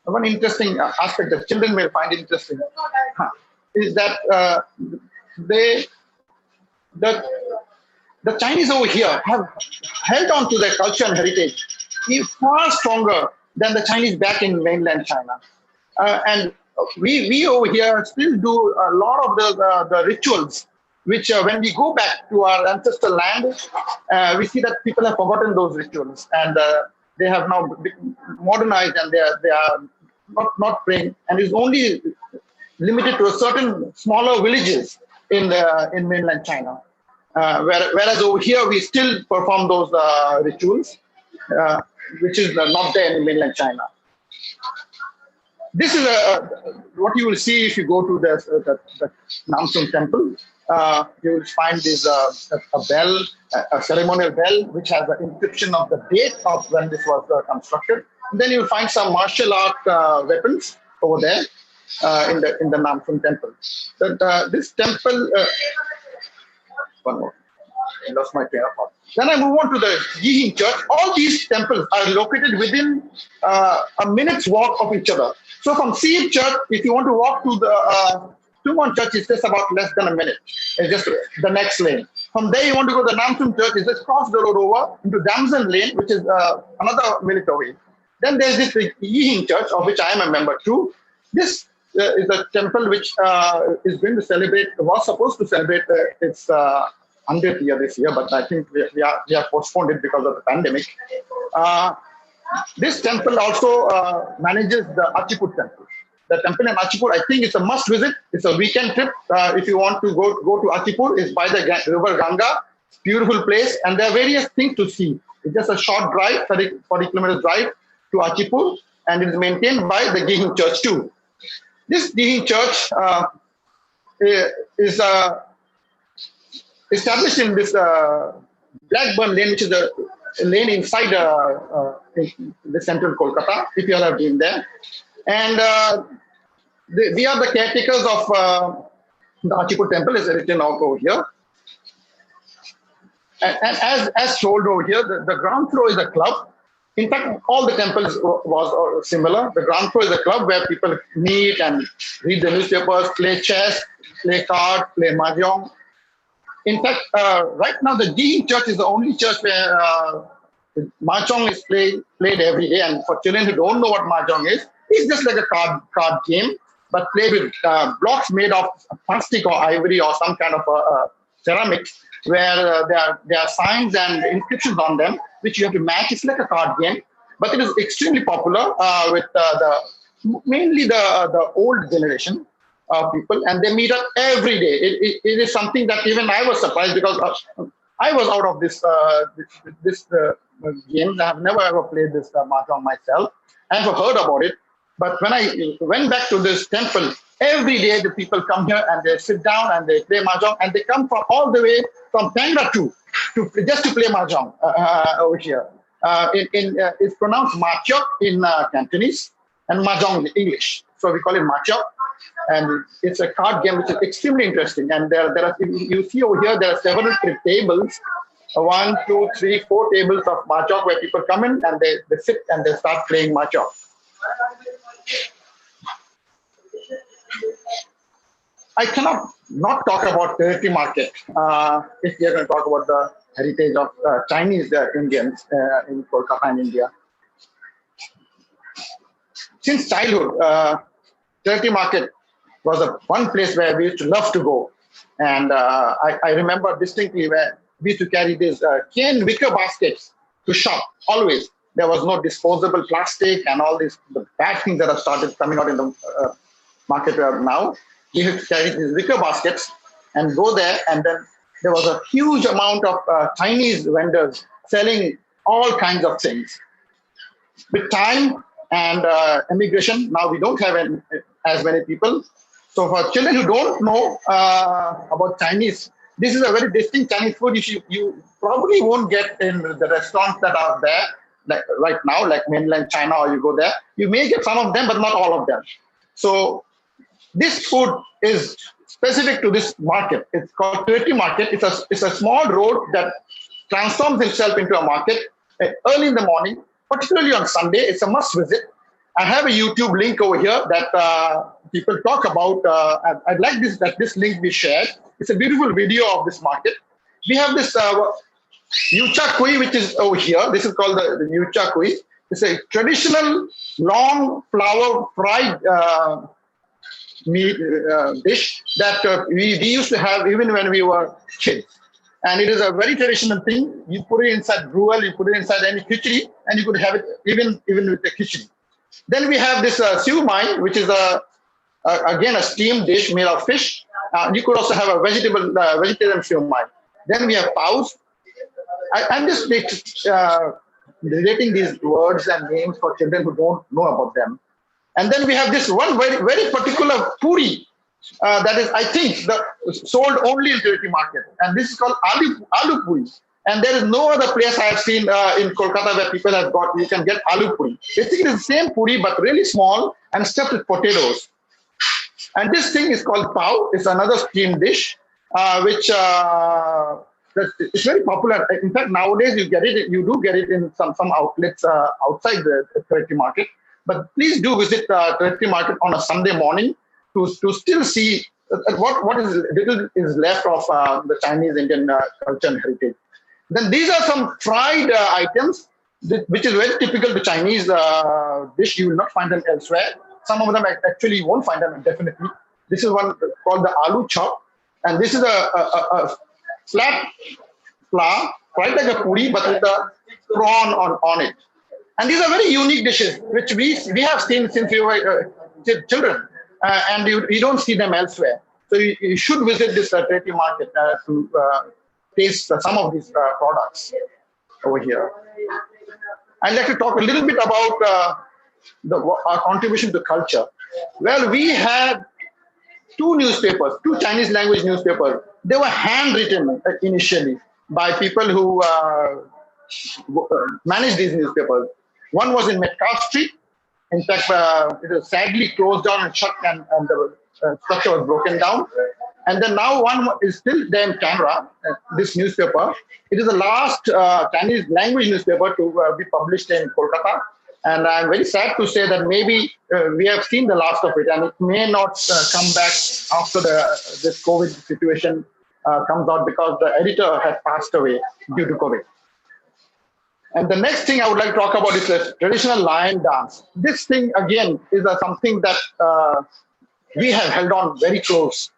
Speaker 2: one interesting aspect that children may find interesting is that they the the Chinese over here have held on to their culture and heritage even far stronger than the Chinese back in mainland China. And we over here still do a lot of the rituals, which when we go back to our ancestral land, we see that people have forgotten those rituals, and they have now modernized, and they are not praying, and it's only limited to a certain smaller villages in mainland China. Whereas over here we still perform those rituals, which is not there in mainland China. This is what you will see if you go to the Namsun temple. You will find this a bell, a ceremonial bell, which has the inscription of the date of when this was constructed. And then you will find some martial art weapons over there in the Namsun temple. This temple. One more. I lost my train of thought. Then I move on to the Yihing Church. All these temples are located within a minute's walk of each other. So from Siip Church, if you want to walk to the Tumon Church, it's just about less than a minute. It's just the next lane. From there, you want to go to the Namsun Church, it's just cross the road over into Damson Lane, which is another minute away. Then there's this Yihing Church, of which I am a member too. This is a temple which is going to celebrate, was supposed to celebrate its 100th year this year, but I think we have postponed it because of the pandemic. This temple also manages the Achiput temple. The temple in Achipur, I think it's a must visit. It's a weekend trip. If you want to go to Achipur, it's by the river Ganga. Beautiful place, and there are various things to see. It's just a short drive, 40 kilometers drive to Achipur, and it is maintained by the Yihing Church too. This Yihing Church is established in this Blackburn Lane, which is a lane inside the central Kolkata, if you all have been there. And we are the caretakers of the Achipur temple, is written out over here. And as told over here, the ground floor is a club. In fact, all the temples was similar. The ground floor is a club where people meet and read the newspapers, play chess, play cards, play mahjong. In fact, right now the Yihing Church is the only church where mahjong is played every day. And for children who don't know what mahjong is, it's just like a card game, but played with blocks made of plastic or ivory or some kind of ceramics, where there are signs and inscriptions on them, which you have to match. It's like a card game, but it is extremely popular with mainly the old generation of people, and they meet up every day. It is something that even I was surprised, because I was out of this games. I have never ever played this mahjong myself. I have heard about it, but when I went back to this temple, every day the people come here and they sit down and they play mahjong, and they come from all the way from Tangra to just to play mahjong over here. It's pronounced Machok in Cantonese and mahjong in English, so we call it Machok. And it's a card game which is extremely interesting. And there are, you see over here, there are several tables, 1, 2, 3, 4 tables of mahjong, where people come in and they sit and they start playing mahjong. I cannot not talk about territory market if we are going to talk about the heritage of Chinese Indians in Kolkata and India. Since childhood, territory market was one place where we used to love to go. And I remember distinctly where we used to carry these cane wicker baskets to shop, always. There was no disposable plastic and all these the bad things that have started coming out in the market now. We used to carry these wicker baskets and go there, and then there was a huge amount of Chinese vendors selling all kinds of things. With time and immigration, now we don't have as many people. So for children who don't know about Chinese, this is a very distinct Chinese food you probably won't get in the restaurants that are there like right now, like mainland China, or you go there. You may get some of them, but not all of them. So this food is specific to this market. It's called Tireti Market. It's a small road that transforms itself into a market early in the morning, particularly on Sunday. It's a must visit. I have a YouTube link over here that people talk about. I'd like this link be shared. It's a beautiful video of this market. We have this Yucha Kui, which is over here. This is called the Yucha Kui. It's a traditional long flour fried meat dish that we used to have even when we were kids. And it is a very traditional thing. You put it inside gruel, you put it inside any khichdi, and you could have it even with the khichdi. Then we have this siu mai, which is again a steamed dish made of fish. You could also have a vegetarian siu mai. Then we have paus. I'm just relating these words and names for children who don't know about them. And then we have this one very, very particular puri that is, I think, sold only in Tireti market. And this is called aloo puri. And there is no other place I have seen in Kolkata where people have got, you can get aloo puri. Basically, it's the same puri, but really small and stuffed with potatoes. And this thing is called pao. It's another steamed dish, which it's very popular. In fact, nowadays you do get it in some outlets outside the Tireti market. But please do visit Tireti market on a Sunday morning to still see what is little is left of the Chinese Indian culture and heritage. Then these are some fried items, which is very typical to Chinese dish. You will not find them elsewhere. Some of them actually won't find them definitely. This is one called the aloo chop, and this is a flat flour, quite like a puri, but with a prawn on it. And these are very unique dishes, which we have seen since we were children, and you don't see them elsewhere. So you should visit this Tireti market to taste some of these products over here. I'd like to talk a little bit about our contribution to culture. Well, we had two Chinese language newspapers. They were handwritten initially by people who managed these newspapers. One was in Metcalfe Street. In fact, it was sadly closed down and shut, and the structure was broken down. And then now one is still there in Canberra, this newspaper. It is the last Chinese language newspaper to be published in Kolkata. And I'm very sad to say that maybe we have seen the last of it, and it may not come back after this COVID situation comes out, because the editor had passed away due to COVID. And the next thing I would like to talk about is the traditional lion dance. This thing, again, is something that we have held on very close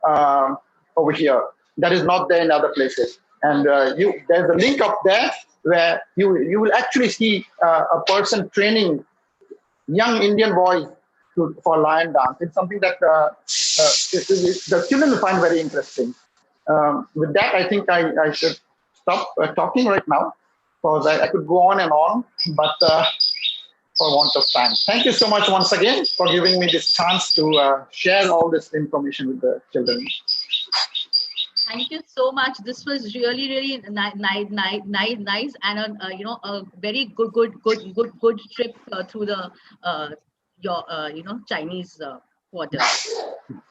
Speaker 2: over here. That is not there in other places. And there's a link up there where you will actually see a person training young Indian boys for lion dance. It's something that the children will find very interesting. With that, I think I should stop talking right now, because I could go on and on, but for want of time. Thank you so much once again for giving me this chance to share all this information with the children.
Speaker 1: Thank you so much. This was really nice, and a very good trip through the your Chinese quarter.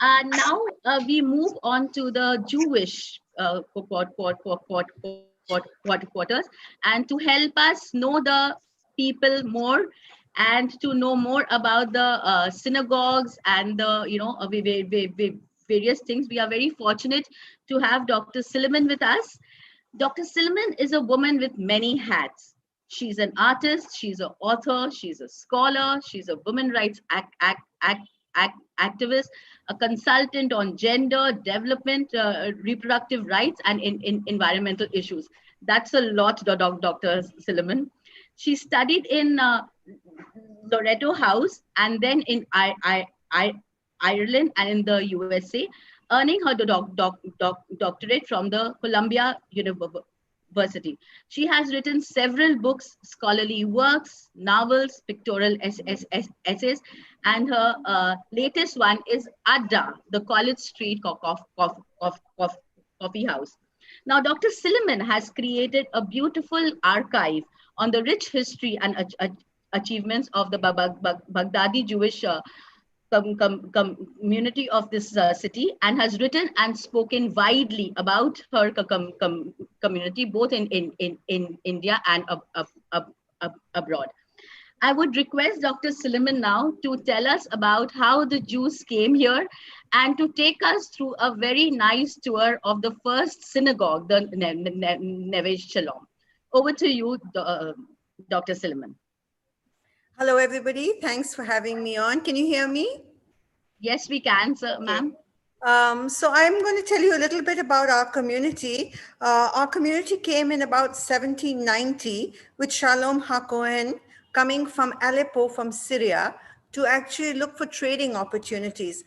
Speaker 1: And now we move on to the Jewish quarters, and to help us know the people more and to know more about the synagogues and the various things. We are very fortunate to have Dr. Silliman with us. Dr. Silliman is a woman with many hats. She's an artist, she's an author, she's a scholar, she's a women rights activist, a consultant on gender development, reproductive rights, and in environmental issues. That's a lot, Dr. Silliman. She studied in Loretto House and then in Ireland and in the USA, earning her doctorate from the Columbia University. She has written several books, scholarly works, novels, pictorial essays, and her latest one is Adda, the College Street Coffee House. Now, Dr. Silliman has created a beautiful archive on the rich history and achievements of the Baghdadi Jewish community of this city, and has written and spoken widely about her community, both in India and abroad. I would request Dr. Suleiman now to tell us about how the Jews came here and to take us through a very nice tour of the first synagogue, the Neve Shalom. Over to you, Dr. Suleiman.
Speaker 9: Hello, everybody. Thanks for having me on. Can you hear me?
Speaker 1: Yes, we can, sir, ma'am.
Speaker 9: So I'm going to tell you a little bit about our community. Our community came in about 1790 with Shalom HaKohen coming from Aleppo, from Syria, to actually look for trading opportunities.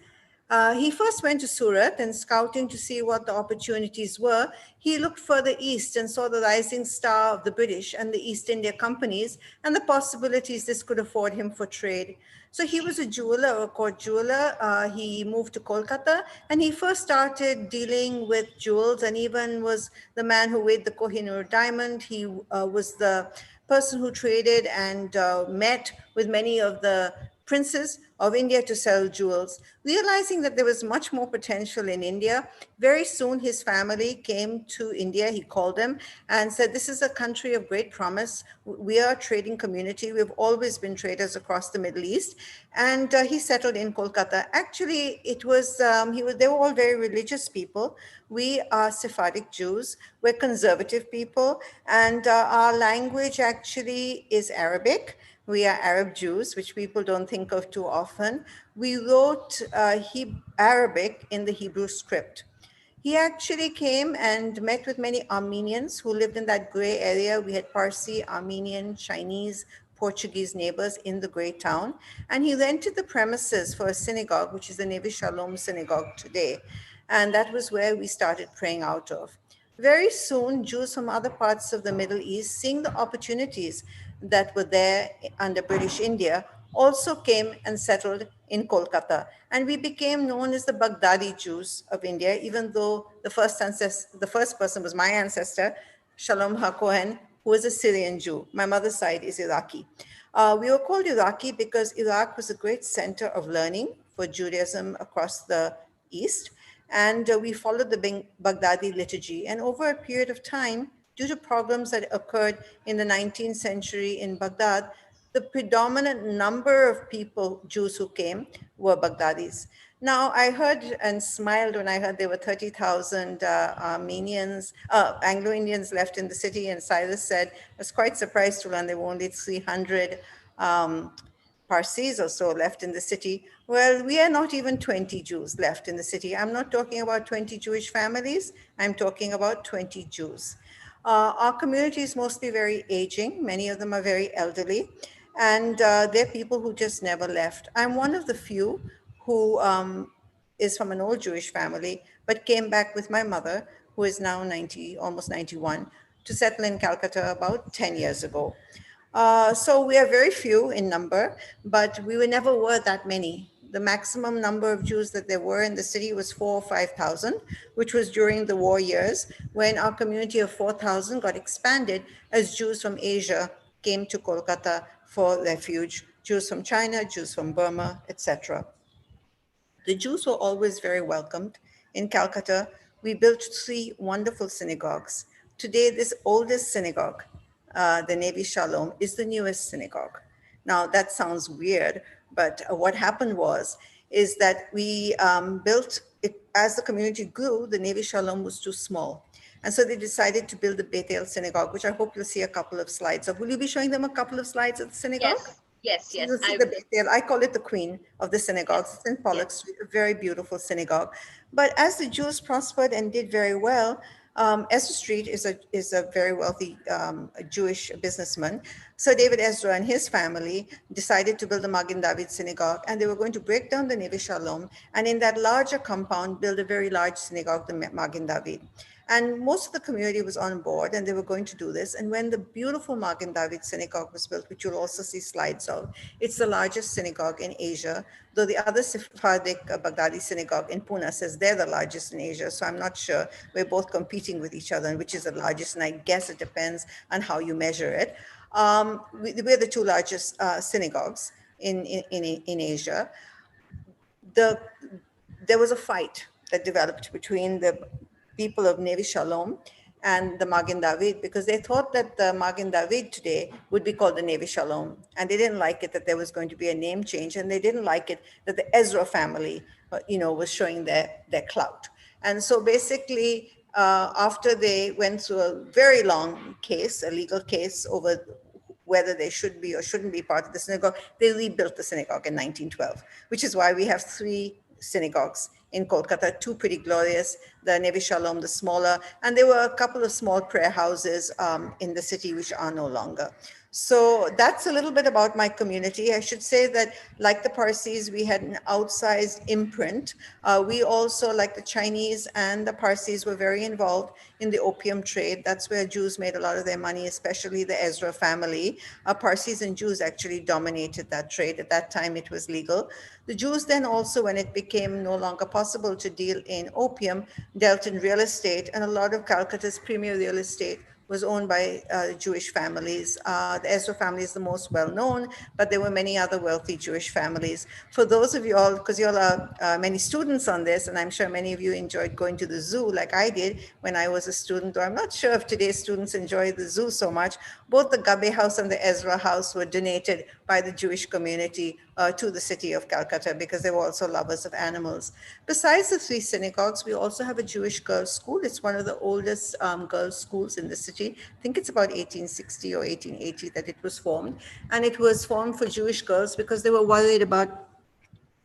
Speaker 9: He first went to Surat and scouting to see what the opportunities were. He looked further east and saw the rising star of the British and the East India companies and the possibilities this could afford him for trade. So he was a jeweler, a court jeweler. He moved to Kolkata and he first started dealing with jewels and even was the man who weighed the Kohinoor diamond. He was the person who traded and met with many of the princes of India to sell jewels. Realizing that there was much more potential in India, very soon his family came to India. He called them and said, this is a country of great promise. We are a trading community. We've always been traders across the Middle East. And he settled in Kolkata. Actually, it was, they were all very religious people. We are Sephardic Jews. We're conservative people. And our language actually is Arabic. We are Arab Jews, which people don't think of too often. We wrote Arabic in the Hebrew script. He actually came and met with many Armenians who lived in that gray area. We had Parsi, Armenian, Chinese, Portuguese neighbors in the gray town. And he rented the premises for a synagogue, which is the Nevi Shalom synagogue today. And that was where we started praying out of. Very soon, Jews from other parts of the Middle East, seeing the opportunities that were there under British India, also came and settled in Kolkata. And we became known as the Baghdadi Jews of India, even though the first person was my ancestor, Shalom HaKohen, who was a Syrian Jew. My mother's side is Iraqi. We were called Iraqi because Iraq was a great center of learning for Judaism across the East. And we followed the Baghdadi liturgy. And over a period of time, due to problems that occurred in the 19th century in Baghdad, the predominant number of people, Jews who came, were Baghdadis. Now, I heard and smiled when I heard there were 30,000 Anglo-Indians left in the city, and Cyrus said, I was quite surprised to learn there were only 300 Parsis or so left in the city. Well, we are not even 20 Jews left in the city. I'm not talking about 20 Jewish families. I'm talking about 20 Jews. Our community is mostly very aging. Many of them are very elderly. And they're people who just never left. I'm one of the few who is from an old Jewish family, but came back with my mother, who is now 90, almost 91, to settle in Calcutta about 10 years ago. So we are very few in number, but we never were that many. The maximum number of Jews that there were in the city was 4,000 or 5,000, which was during the war years, when our community of 4,000 got expanded as Jews from Asia came to Kolkata for refuge, Jews from China, Jews from Burma, etc. The Jews were always very welcomed. In Calcutta, we built 3 wonderful synagogues. Today, this oldest synagogue, the Nevi Shalom, is the newest synagogue. Now, that sounds weird, but what happened is that we built it, as the community grew, the Nevi Shalom was too small. And so they decided to build the Beit El synagogue, which I hope you'll see a couple of slides of. Will you be showing them a couple of slides of the synagogue?
Speaker 1: Yes,
Speaker 9: So you'll see the Beit El. I call it the queen of the synagogues. It's in Pollock Street, a very beautiful synagogue. But as the Jews prospered and did very well, Ezra Street is a very wealthy Jewish businessman. So David Ezra and his family decided to build the Magen David synagogue, and they were going to break down the Neve Shalom, and in that larger compound, build a very large synagogue, the Magen David. And most of the community was on board, and they were going to do this. And when the beautiful Magen David synagogue was built, which you'll also see slides of, it's the largest synagogue in Asia, though the other Sephardic Baghdadi synagogue in Pune says they're the largest in Asia. So I'm not sure. We're both competing with each other, and which is the largest, and I guess it depends on how you measure it. We're the 2 largest synagogues in Asia. the there was a fight that developed between the people of Nevi Shalom and the Magen David, because they thought that the Magen David today would be called the Nevi Shalom. And they didn't like it that there was going to be a name change. And they didn't like it that the Ezra family, was showing their clout. And so basically, after they went through a very long case, a legal case over whether they should be or shouldn't be part of the synagogue, they rebuilt the synagogue in 1912, which is why we have three synagogues in Kolkata, two pretty glorious, the Nevi Shalom, the smaller, and there were a couple of small prayer houses in the city which are no longer. So that's a little bit about my community. I should say that, like the Parsis, we had an outsized imprint. We also, like the Chinese and the Parsis, were very involved in the opium trade. That's where Jews made a lot of their money, especially the Ezra family. Parsis and Jews actually dominated that trade. At that time, it was legal. The Jews then also, when it became no longer possible to deal in opium, dealt in real estate, and a lot of Calcutta's premier real estate was owned by Jewish families. The Ezra family is the most well-known, but there were many other wealthy Jewish families. For those of you all, because you all are many students on this, and I'm sure many of you enjoyed going to the zoo like I did when I was a student, or I'm not sure if today's students enjoy the zoo so much. Both the Gabe House and the Ezra House were donated by the Jewish community to the city of Calcutta, because they were also lovers of animals. Besides the three synagogues, we also have a Jewish girls' school. It's one of the oldest girls' schools in the city. I think it's about 1860 or 1880 that it was formed. And it was formed for Jewish girls because they were worried about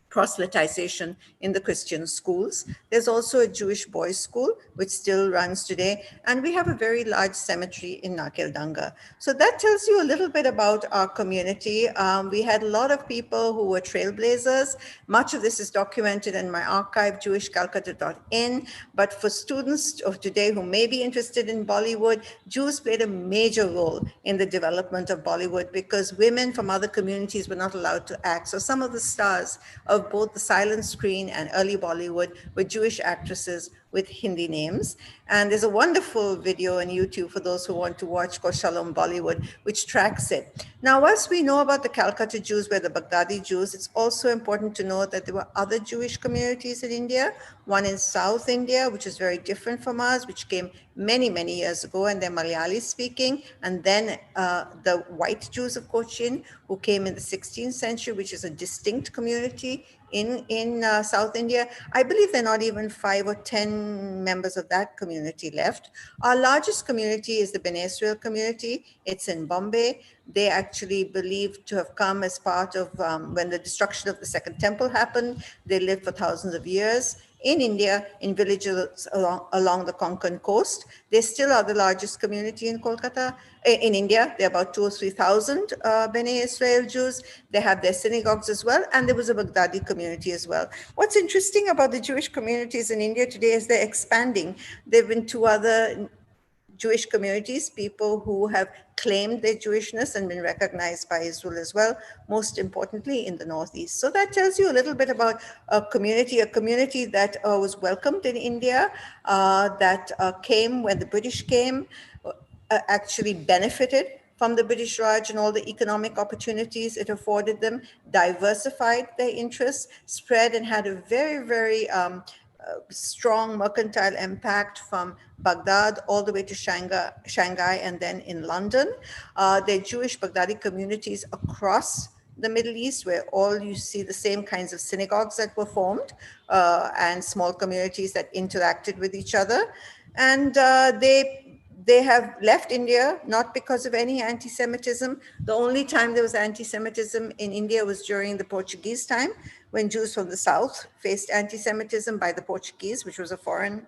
Speaker 9: proselytization in the Christian schools. There's also a Jewish boys' school, which still runs today. And we have a very large cemetery in Nakeldanga. So that tells you a little bit about our community. We had a lot of people who were trailblazers. Much of this is documented in my archive, jewishcalcutta.in. But for students of today who may be interested in Bollywood, Jews played a major role in the development of Bollywood, because women from other communities were not allowed to act. So some of the stars of both the silent screen and early Bollywood were Jewish actresses with Hindi names. And there's a wonderful video on YouTube for those who want to watch called Shalom Bollywood, which tracks it. Now, once we know about the Calcutta Jews, where the Baghdadi Jews, it's also important to know that there were other Jewish communities in India, one in South India, which is very different from ours, which came many, many years ago, and they're Malayali speaking. And then the white Jews of Cochin, who came in the 16th century, which is a distinct community in South India. I believe there are not even 5 or 10 members of that community left. Our largest community is the Bene Israel community. It's in Bombay. They actually believed to have come as part of when the destruction of the Second Temple happened. They lived for thousands of years in India, in villages along the Konkan coast. They still are the largest community in Kolkata, in India. There are about 2,000 or 3,000 Bene Israel Jews. They have their synagogues as well, and there was a Baghdadi community as well. What's interesting about the Jewish communities in India today is they're expanding. There have been 2 other Jewish communities, people who have claimed their Jewishness and been recognized by Israel as well, most importantly in the Northeast. So that tells you a little bit about a community that was welcomed in India, that came when the British came, actually benefited from the British Raj and all the economic opportunities it afforded them, diversified their interests, spread and had a very, very strong mercantile impact from Baghdad all the way to Shanghai and then in London. There are Jewish Baghdadi communities across the Middle East, where all you see the same kinds of synagogues that were formed and small communities that interacted with each other. And they have left India, not because of any anti-Semitism. The only time there was anti-Semitism in India was during the Portuguese time, when Jews from the South faced anti-Semitism by the Portuguese, which was a foreign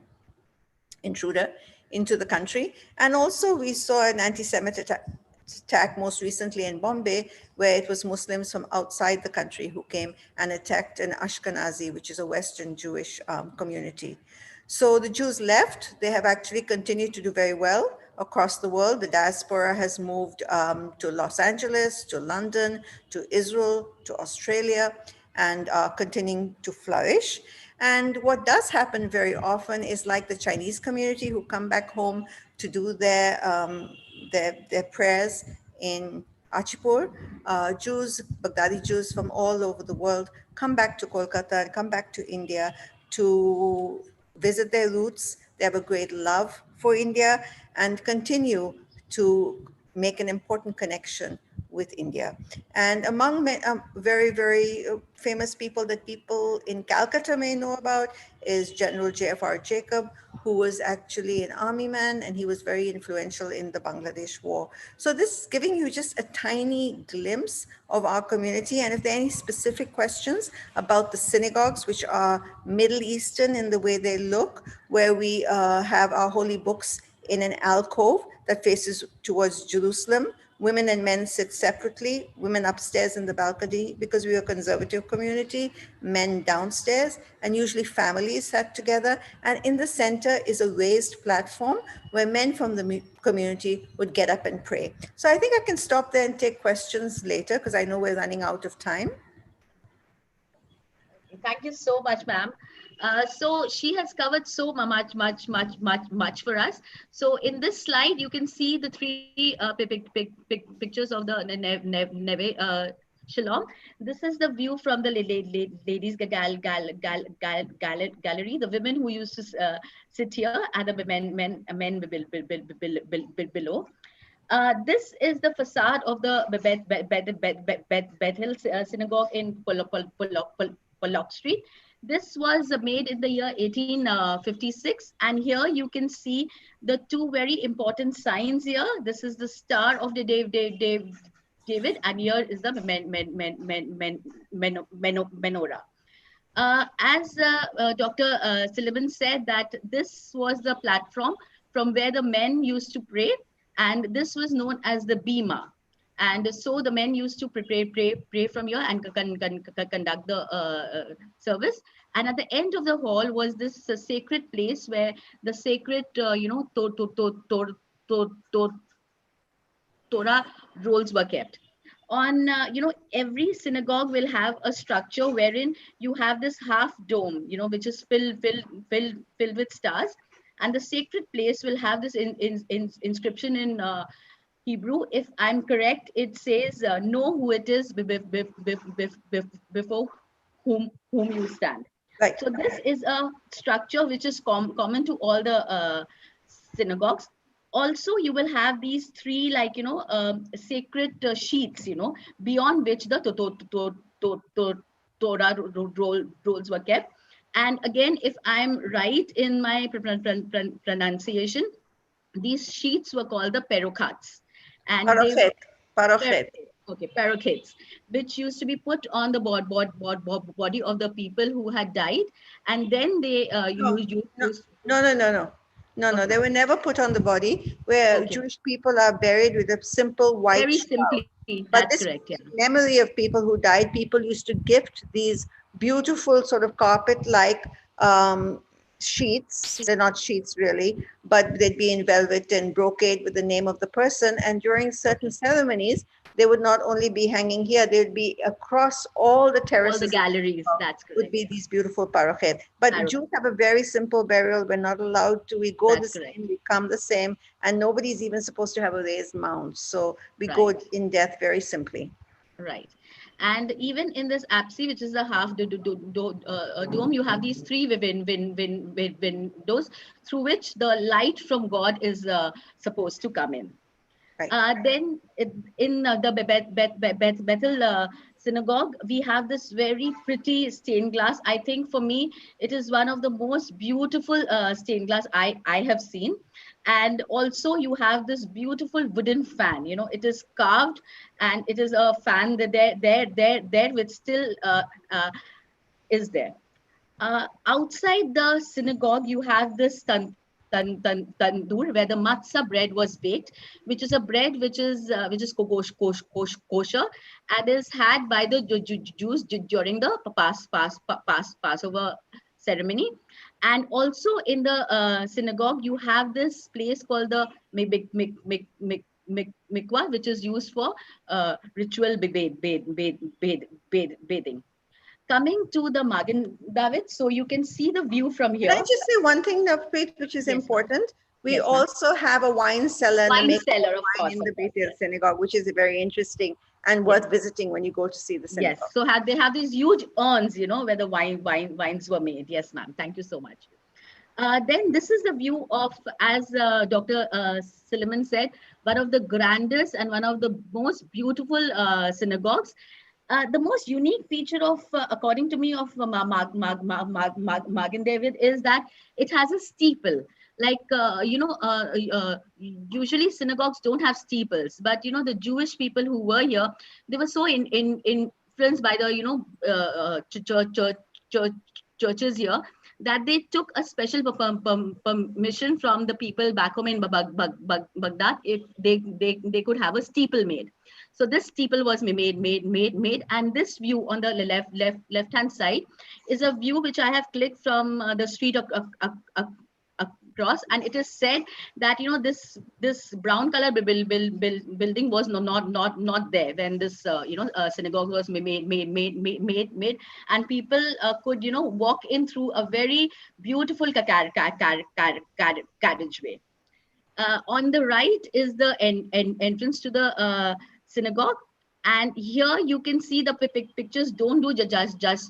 Speaker 9: intruder into the country. And also we saw an anti-Semite attack most recently in Bombay, where it was Muslims from outside the country who came and attacked an Ashkenazi, which is a Western Jewish community. So the Jews left. They have actually continued to do very well across the world. The diaspora has moved to Los Angeles, to London, to Israel, to Australia, and continuing to flourish. And what does happen very often is, like the Chinese community who come back home to do their prayers in Achipur, Jews, Baghdadi Jews from all over the world come back to Kolkata and come back to India to visit their roots. They have a great love for India and continue to make an important connection with India. And among very, very famous people that people in Calcutta may know about is General J.F.R. Jacob, who was actually an army man, and he was very influential in the Bangladesh war. So this is giving you just a tiny glimpse of our community. And if there are any specific questions about the synagogues, which are Middle Eastern in the way they look, where we have our holy books in an alcove that faces towards Jerusalem. Women and men sit separately, women upstairs in the balcony because we are a conservative community, men downstairs, and usually families sat together. And in the center is a raised platform where men from the community would get up and pray. So I think I can stop there and take questions later because I know we're running out of time.
Speaker 1: Thank you so much, ma'am. So she has covered so much for us. So in this slide, you can see the three pictures of the Neve Shalom. This is the view from the ladies gallery. The women who used to sit here, and the men below. This is the facade of the Bethel Synagogue in Pollock Street. This was made in the year 1856, and here you can see the two very important signs here. This is the Star of the David, and here is the menorah. As Dr. Sullivan said, that this was the platform from where the men used to pray, and this was known as the bima. And so the men used to pray from here and conduct the service. And at the end of the hall was this sacred place where the sacred, Torah rolls were kept. On every synagogue will have a structure wherein you have this half dome, which is filled with stars, and the sacred place will have this inscription in Hebrew. If I'm correct, it says, "Know who it is before whom you stand."
Speaker 9: Right.
Speaker 1: So this is a structure which is common to all the synagogues. Also, you will have these three, sacred sheets, beyond which the Torah rolls were kept. And again, if I'm right in my pronunciation, these sheets were called the parochets. And
Speaker 9: Parochet.
Speaker 1: Okay, parochets, which used to be put on the body of the people who had died, and then they
Speaker 9: No, they were never put on the body, where Jewish people are buried with a simple white
Speaker 1: very
Speaker 9: shroud.
Speaker 1: simply.
Speaker 9: But
Speaker 1: That's
Speaker 9: this
Speaker 1: correct. Yeah.
Speaker 9: memory of people who died, people used to gift these beautiful sort of carpet-like sheets. They're not sheets really, but they'd be in velvet and brocade with the name of the person. And during certain ceremonies, they would not only be hanging here, they would be across all the terraces.
Speaker 1: All the galleries, that's correct.
Speaker 9: Would be these beautiful parochet. But Jews have a very simple burial. We're not allowed to, we go the same, we come the same, and nobody's even supposed to have a raised mound. So we go in death very simply.
Speaker 1: Right. And even in this apse, which is the half dome, you have these three windows through which the light from God is supposed to come in.
Speaker 9: Right.
Speaker 1: Then in the Bethel synagogue, we have this very pretty stained glass. I think for me, it is one of the most beautiful stained glass I have seen. And also you have this beautiful wooden fan, it is carved, and it is a fan that there which still is there. Outside the synagogue, you have this tandoor where the matzah bread was baked, which is a bread which is kosher and is had by the Jews during the Passover ceremony. And also in the synagogue, you have this place called the mikvah, which is used for ritual bathing. Coming to the Magen David, so you can see the view from here.
Speaker 9: Can I just say one thing, Navpreet, which is important? We also have a wine cellar,
Speaker 1: wine cellar, of course,
Speaker 9: in the Bethel synagogue, which is very interesting. and worth visiting when you go to see the synagogue.
Speaker 1: Yes. So they have these huge urns, where the wines were made. Yes, ma'am. Thank you so much. Then this is the view of, as Dr. Silliman said, one of the grandest and one of the most beautiful synagogues. The most unique feature of, according to me, of Magen David is that it has a steeple. Like, usually synagogues don't have steeples, but, the Jewish people who were here, they were so influenced by the, churches here, that they took a special permission from the people back home in Baghdad if they could have a steeple made. So this steeple was made, and this view on the left hand side is a view which I have clicked from the street across, and it is said that this brown color building was not there when this synagogue was made, and people could walk in through a very beautiful carriageway. On the right is the entrance to the synagogue, and here you can see the pictures don't do justice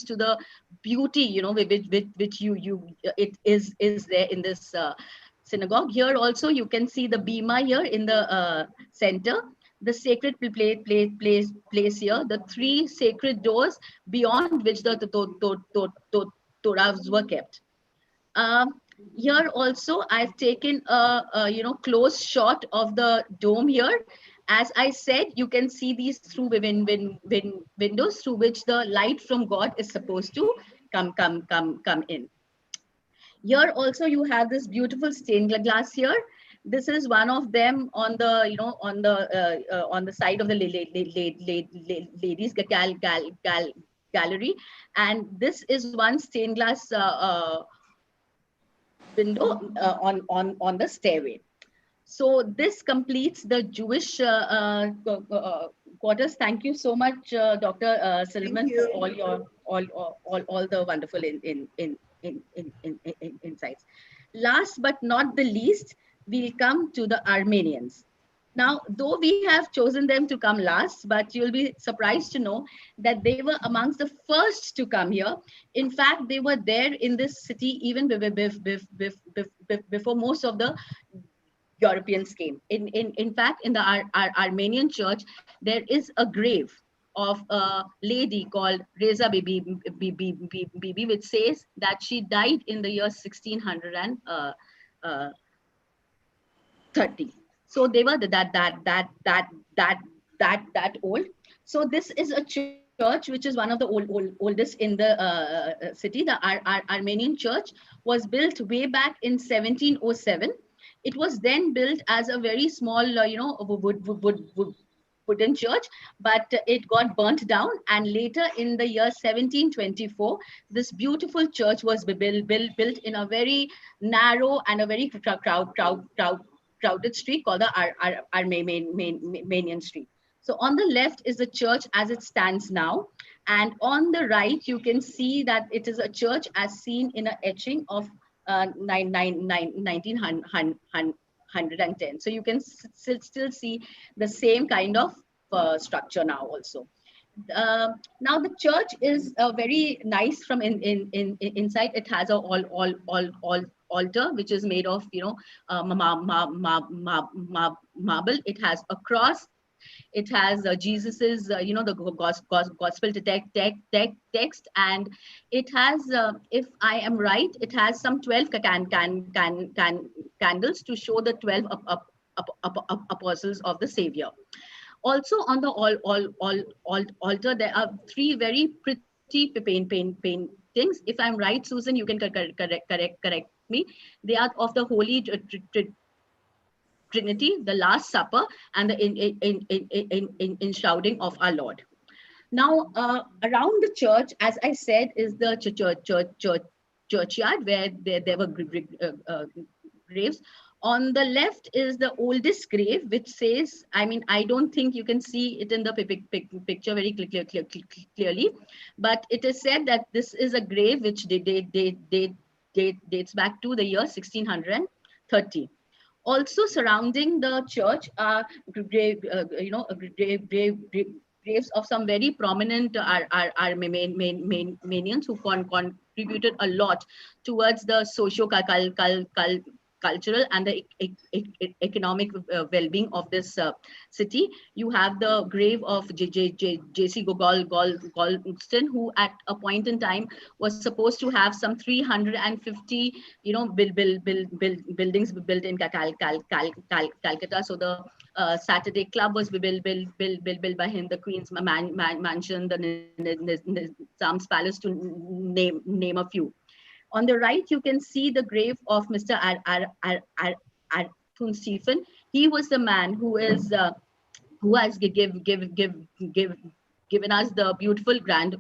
Speaker 1: to the beauty which it is there in this synagogue. Here also you can see the bima here in the center, the sacred place here, the three sacred doors beyond which the Torahs were kept. Here also I've taken a close shot of the dome here. As I said, you can see these through windows through which the light from God is supposed to come in. Here also you have this beautiful stained glass here. This is one of them on the on the side of the ladies gallery, and this is one stained glass window on the stairway. So this completes the Jewish quarters. Thank you so much, Dr. Silliman, for all your all the wonderful insights. Last but not the least, we'll come to the Armenians. Now, though we have chosen them to come last, but you'll be surprised to know that they were amongst the first to come here. In fact, they were there in this city even before most of the Europeans came. In fact, in the Armenian church, there is a grave of a lady called Reza Bibi, which says that she died in the year 1630. So they were that old. So this is a church which is one of the oldest in the city. The Armenian church was built way back in 1707. It was then built as a very small, wooden church, but it got burnt down. And later in the year 1724, this beautiful church was built in a very narrow and a very crowded street called the Armenian Street. So on the left is the church as it stands now. And on the right, you can see that it is a church as seen in an etching of 1910. So you can still see the same kind of structure now also. Now the church is very nice from inside. It has a altar which is made of marble. It has a cross. It has Jesus's the gospel text, and it has, if I am right, it has some 12 candles to show the 12 apostles of the Savior. Also on the altar there are three very pretty paintings. If I'm right, Susan, you can correct me. They are of the Holy Trinity, the Last Supper, and the enshrouding of our Lord. Now, around the church, as I said, is the churchyard where there were graves. On the left is the oldest grave, which says, I mean, I don't think you can see it in the picture very clearly, but it is said that this is a grave which dates back to the year 1630. Also surrounding the church are graves of some very prominent Armenians who contributed a lot towards the cultural and the economic well-being of this city. You have the grave of J.C. Goldston, who at a point in time was supposed to have some 350 buildings built in Calcutta. So the Saturday Club was built by him, the Queen's Mansion, the Nizam's Palace, to name a few. On the right, you can see the grave of Mr. Arthur Stephen. He was the man who has given us the beautiful grand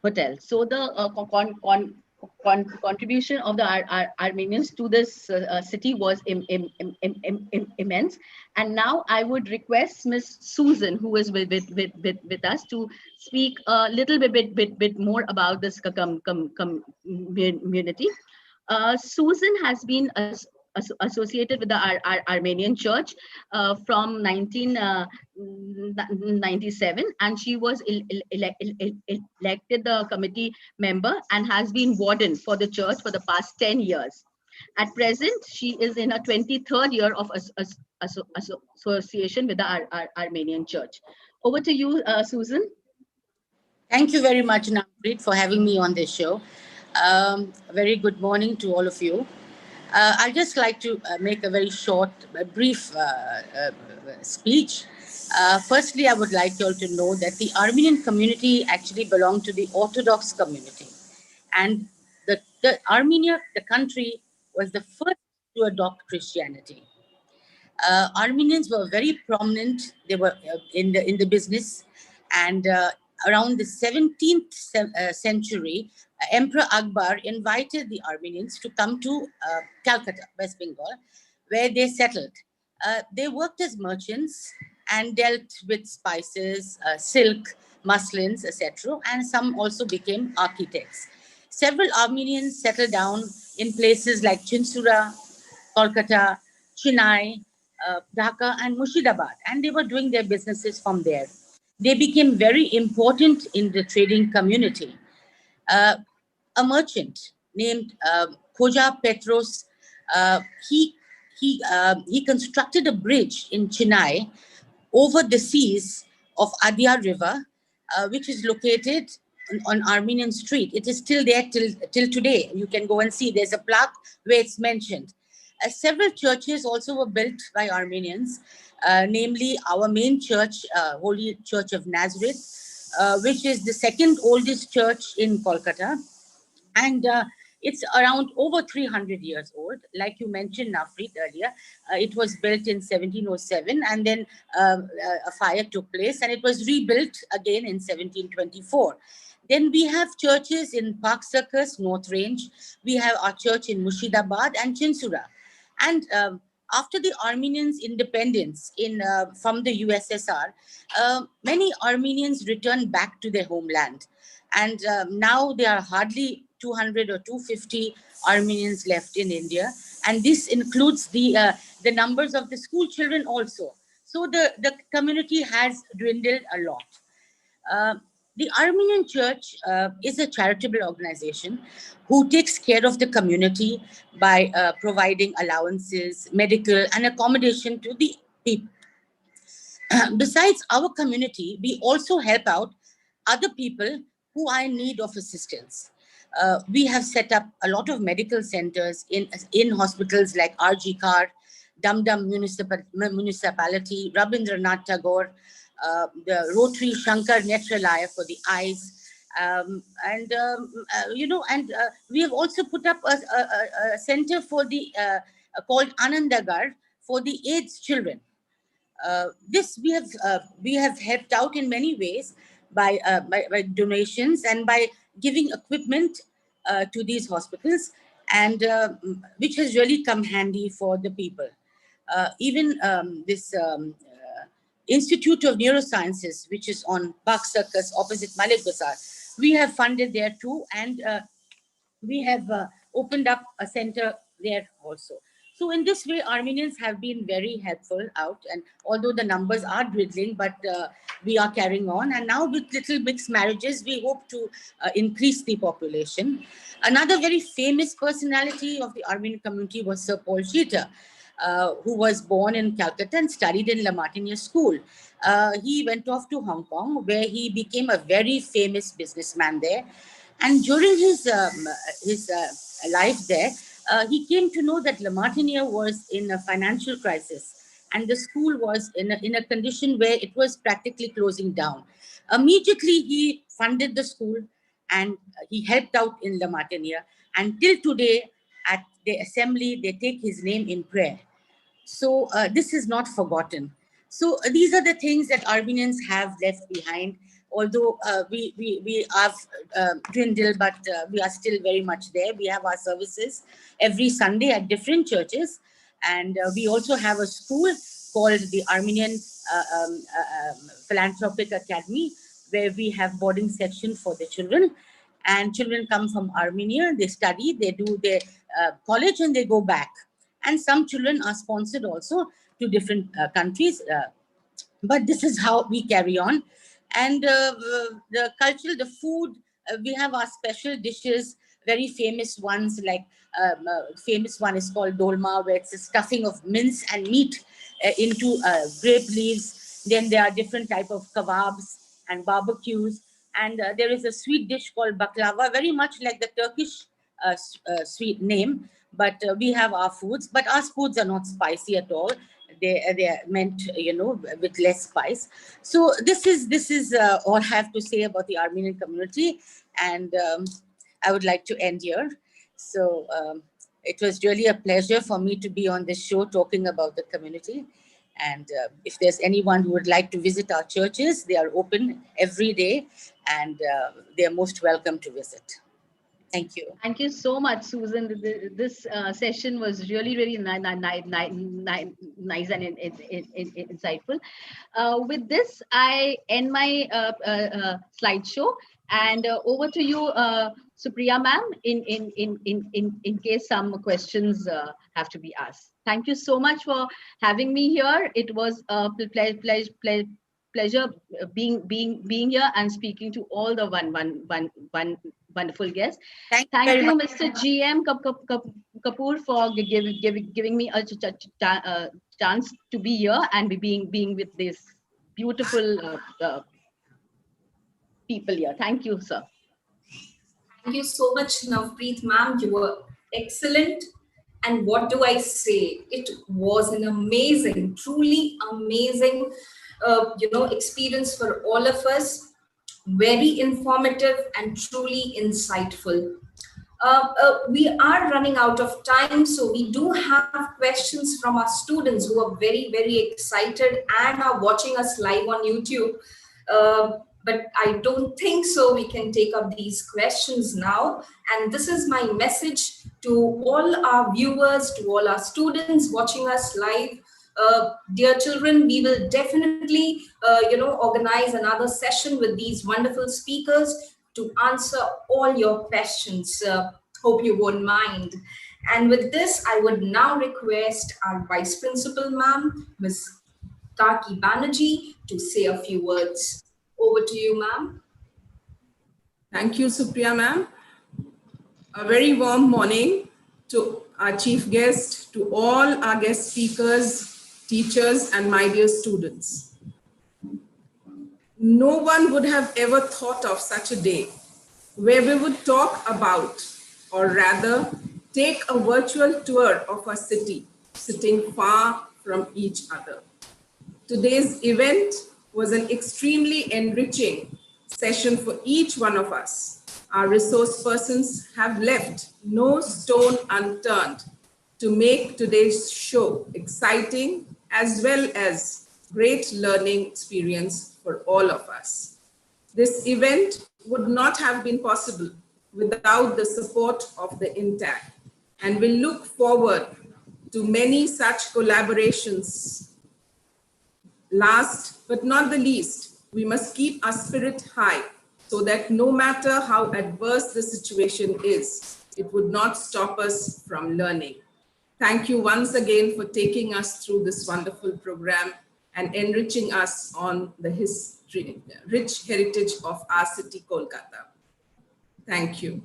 Speaker 1: hotel. So the contribution of the Armenians to this city was immense. And now I would request Miss Susan, who is with us, to speak a little bit more about this community. Susan has been associated with the Armenian Church from 1997, and she was elected the committee member and has been warden for the church for the past 10 years. At present, she is in her 23rd year of association with the Armenian Church. Over to you, Susan.
Speaker 10: Thank you very much, Nampreet, for having me on this show. A very good morning to all of you. I'd just like to make a very short, brief speech. Firstly, I would like you all to know that the Armenian community actually belonged to the Orthodox community. And the Armenia, the country, was the first to adopt Christianity. Armenians were very prominent. They were in the business, and around the 17th century, Emperor Akbar invited the Armenians to come to Calcutta, West Bengal, where they settled. They worked as merchants and dealt with spices, silk, muslins, etc., and some also became architects. Several Armenians settled down in places like Chinsura, Kolkata, Chennai, Dhaka, and Murshidabad, and they were doing their businesses from there. They became very important in the trading community. A merchant named Khoja Petros, he constructed a bridge in Chennai over the seas of Adia River, which is located on Armenian Street. It is still there till today. You can go and see. There's a plaque where it's mentioned. Several churches also were built by Armenians, namely our main church, Holy Church of Nazareth, which is the second oldest church in Kolkata. And it's around over 300 years old. Like you mentioned, Nafreet, earlier, it was built in 1707, and then a fire took place, and it was rebuilt again in 1724. Then we have churches in Park Circus, North Range. We have our church in Murshidabad and Chinsura. And after the Armenians' independence from the USSR, many Armenians returned back to their homeland. And now there are hardly 200 or 250 Armenians left in India. And this includes the numbers of the school children also. So the community has dwindled a lot. The Armenian Church is a charitable organization who takes care of the community by providing allowances, medical, and accommodation to the people. Besides our community, we also help out other people who are in need of assistance. We have set up a lot of medical centers in hospitals like RG Kar, Dum Dum Municipality, Rabindranath Tagore, the Rotary Shankar Netralaya for the eyes. We have also put up a center for the called Anandagar for the AIDS children. This we have helped out in many ways by donations and by giving equipment to these hospitals, and which has really come handy for the people. Even this Institute of Neurosciences, which is on Park Circus opposite Malik Bazaar, we have funded there too, and we have opened up a center there also. So in this way, Armenians have been very helpful out, and although the numbers are dwindling, but we are carrying on. And now with little mixed marriages, we hope to increase the population. Another very famous personality of the Armenian community was Sir Paul Sheeter, who was born in Calcutta and studied in La Martiniere School. He went off to Hong Kong, where he became a very famous businessman there. And during his life there, he came to know that La Martiniere was in a financial crisis, and the school was in a condition where it was practically closing down. Immediately, he funded the school, and he helped out in La Martiniere. And till today, at the assembly, they take his name in prayer. So this is not forgotten. So these are the things that Armenians have left behind. Although we have dwindled, but we are still very much there. We have our services every Sunday at different churches. And we also have a school called the Armenian Philanthropic Academy, where we have boarding section for the children. And children come from Armenia, they study, they do their college, and they go back. And some children are sponsored also to different countries. But this is how we carry on. And the cultural, the food, we have our special dishes, very famous ones, like famous one is called dolma, where it's a stuffing of mince and meat into grape leaves. Then there are different type of kebabs and barbecues. And there is a sweet dish called baklava, very much like the Turkish sweet name. But we have our foods, but our foods are not spicy at all. They are meant, with less spice. So this is all I have to say about the Armenian community, and I would like to end here. So it was really a pleasure for me to be on this show talking about the community. And if there's anyone who would like to visit our churches, they are open every day, and they are most welcome to visit. Thank you.
Speaker 1: Thank you so much, Susan. This session was really, really nice and insightful. With this, I end my slideshow, and over to you, Supriya ma'am, in case some questions have to be asked. Thank you so much for having me here. It was a pleasure being here and speaking to all the one wonderful guests. Thank you, Mr. GM Kapoor, for giving me a chance to be here and being with this beautiful people here. Thank you, sir.
Speaker 4: Thank you so much, Navpreet ma'am. You were excellent. And what do I say? It was an amazing, truly amazing, experience for all of us. Very informative and truly insightful. We are running out of time, so we do have questions from our students who are very, very excited and are watching us live on YouTube. But I don't think so we can take up these questions now. And this is my message to all our viewers, to all our students watching us live. Dear children, we will definitely, organize another session with these wonderful speakers to answer all your questions. Hope you won't mind. And with this, I would now request our Vice Principal, ma'am, Ms. Taki Banerjee, to say a few words. Over to you, ma'am.
Speaker 11: Thank you, Supriya ma'am. A very warm morning to our chief guest, to all our guest speakers, teachers, and my dear students. No one would have ever thought of such a day where we would talk about, or rather take a virtual tour of our city, sitting far from each other. Today's event was an extremely enriching session for each one of us. Our resource persons have left no stone unturned to make today's show exciting, as well as great learning experience for all of us. This event would not have been possible without the support of the Intach, and we look forward to many such collaborations. Last but not the least, we must keep our spirit high so that no matter how adverse the situation is, it would not stop us from learning. Thank you once again for taking us through this wonderful program and enriching us on the history, rich heritage of our city, Kolkata. Thank you.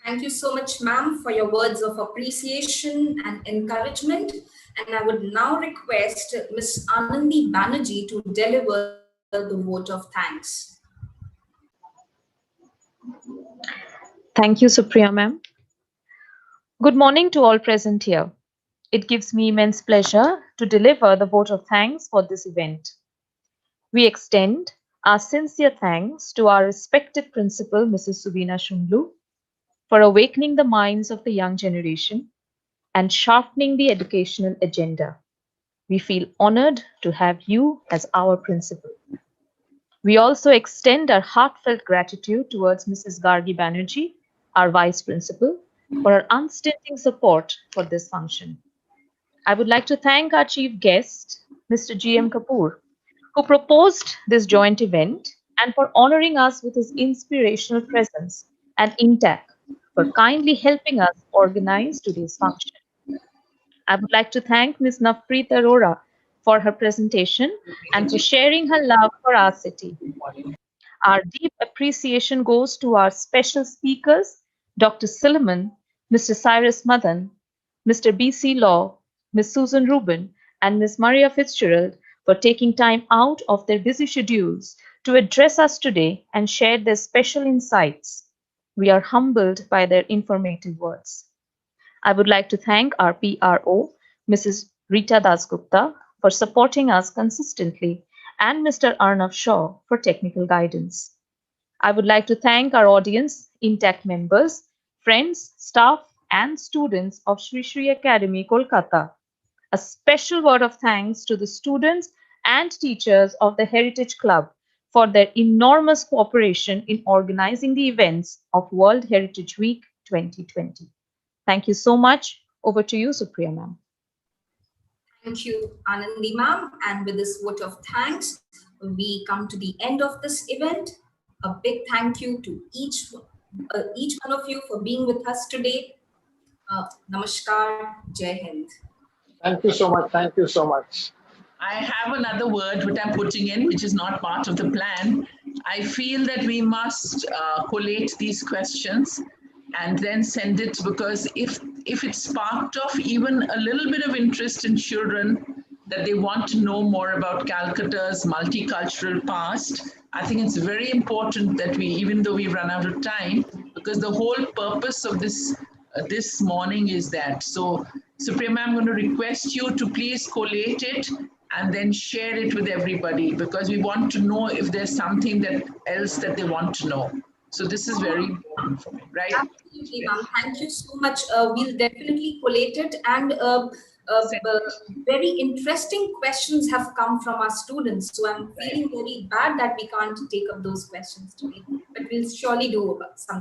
Speaker 4: Thank you so much, ma'am, for your words of appreciation and encouragement. And I would now request Ms. Anandi Banerjee to deliver the vote of thanks.
Speaker 12: Thank you, Supriya ma'am. Good morning to all present here. It gives me immense pleasure to deliver the vote of thanks for this event. We extend our sincere thanks to our respected principal, Mrs. Subina Shunglu, for awakening the minds of the young generation and sharpening the educational agenda. We feel honored to have you as our principal. We also extend our heartfelt gratitude towards Mrs. Gargi Banerjee, our vice principal, for her unstinting support for this function. I would like to thank our chief guest, Mr. G.M. Kapoor, who proposed this joint event and for honoring us with his inspirational presence, and Intach for kindly helping us organize today's function. I would like to thank Ms. Navpreet Arora for her presentation and for sharing her love for our city. Our deep appreciation goes to our special speakers, Dr. Silliman, Mr. Cyrus Madan, Mr. B.C. Law, Ms. Susan Rubin, and Ms. Maria Fitzgerald for taking time out of their busy schedules to address us today and share their special insights. We are humbled by their informative words. I would like to thank our PRO, Mrs. Rita Dasgupta, for supporting us consistently, and Mr. Arnav Shaw for technical guidance. I would like to thank our audience, Intach members, friends, staff, and students of Sri Sri Academy, Kolkata. A special word of thanks to the students and teachers of the Heritage Club for their enormous cooperation in organizing the events of World Heritage Week 2020. Thank you so much. Over to you, Supriya ma'am.
Speaker 4: Thank you, Anandi ma'am. And with this vote of thanks, we come to the end of this event. A big thank you to each one of you for being with us today. Namaskar, Jai Hind.
Speaker 2: Thank you so much. Thank you so much.
Speaker 6: I have another word which I'm putting in, which is not part of the plan. I feel that we must collate these questions and then send it, because if it sparked off even a little bit of interest in children, that they want to know more about Calcutta's multicultural past, I think it's very important that we, even though we run out of time, because the whole purpose of this morning is that. So, Suprema, I'm going to request you to please collate it and then share it with everybody, because we want to know if there's something else that they want to know. So this is very important for me, right?
Speaker 4: Absolutely, ma'am. Thank you so much. We'll definitely collate it. And very interesting questions have come from our students. So I'm feeling very bad that we can't take up those questions today. But we'll surely do something.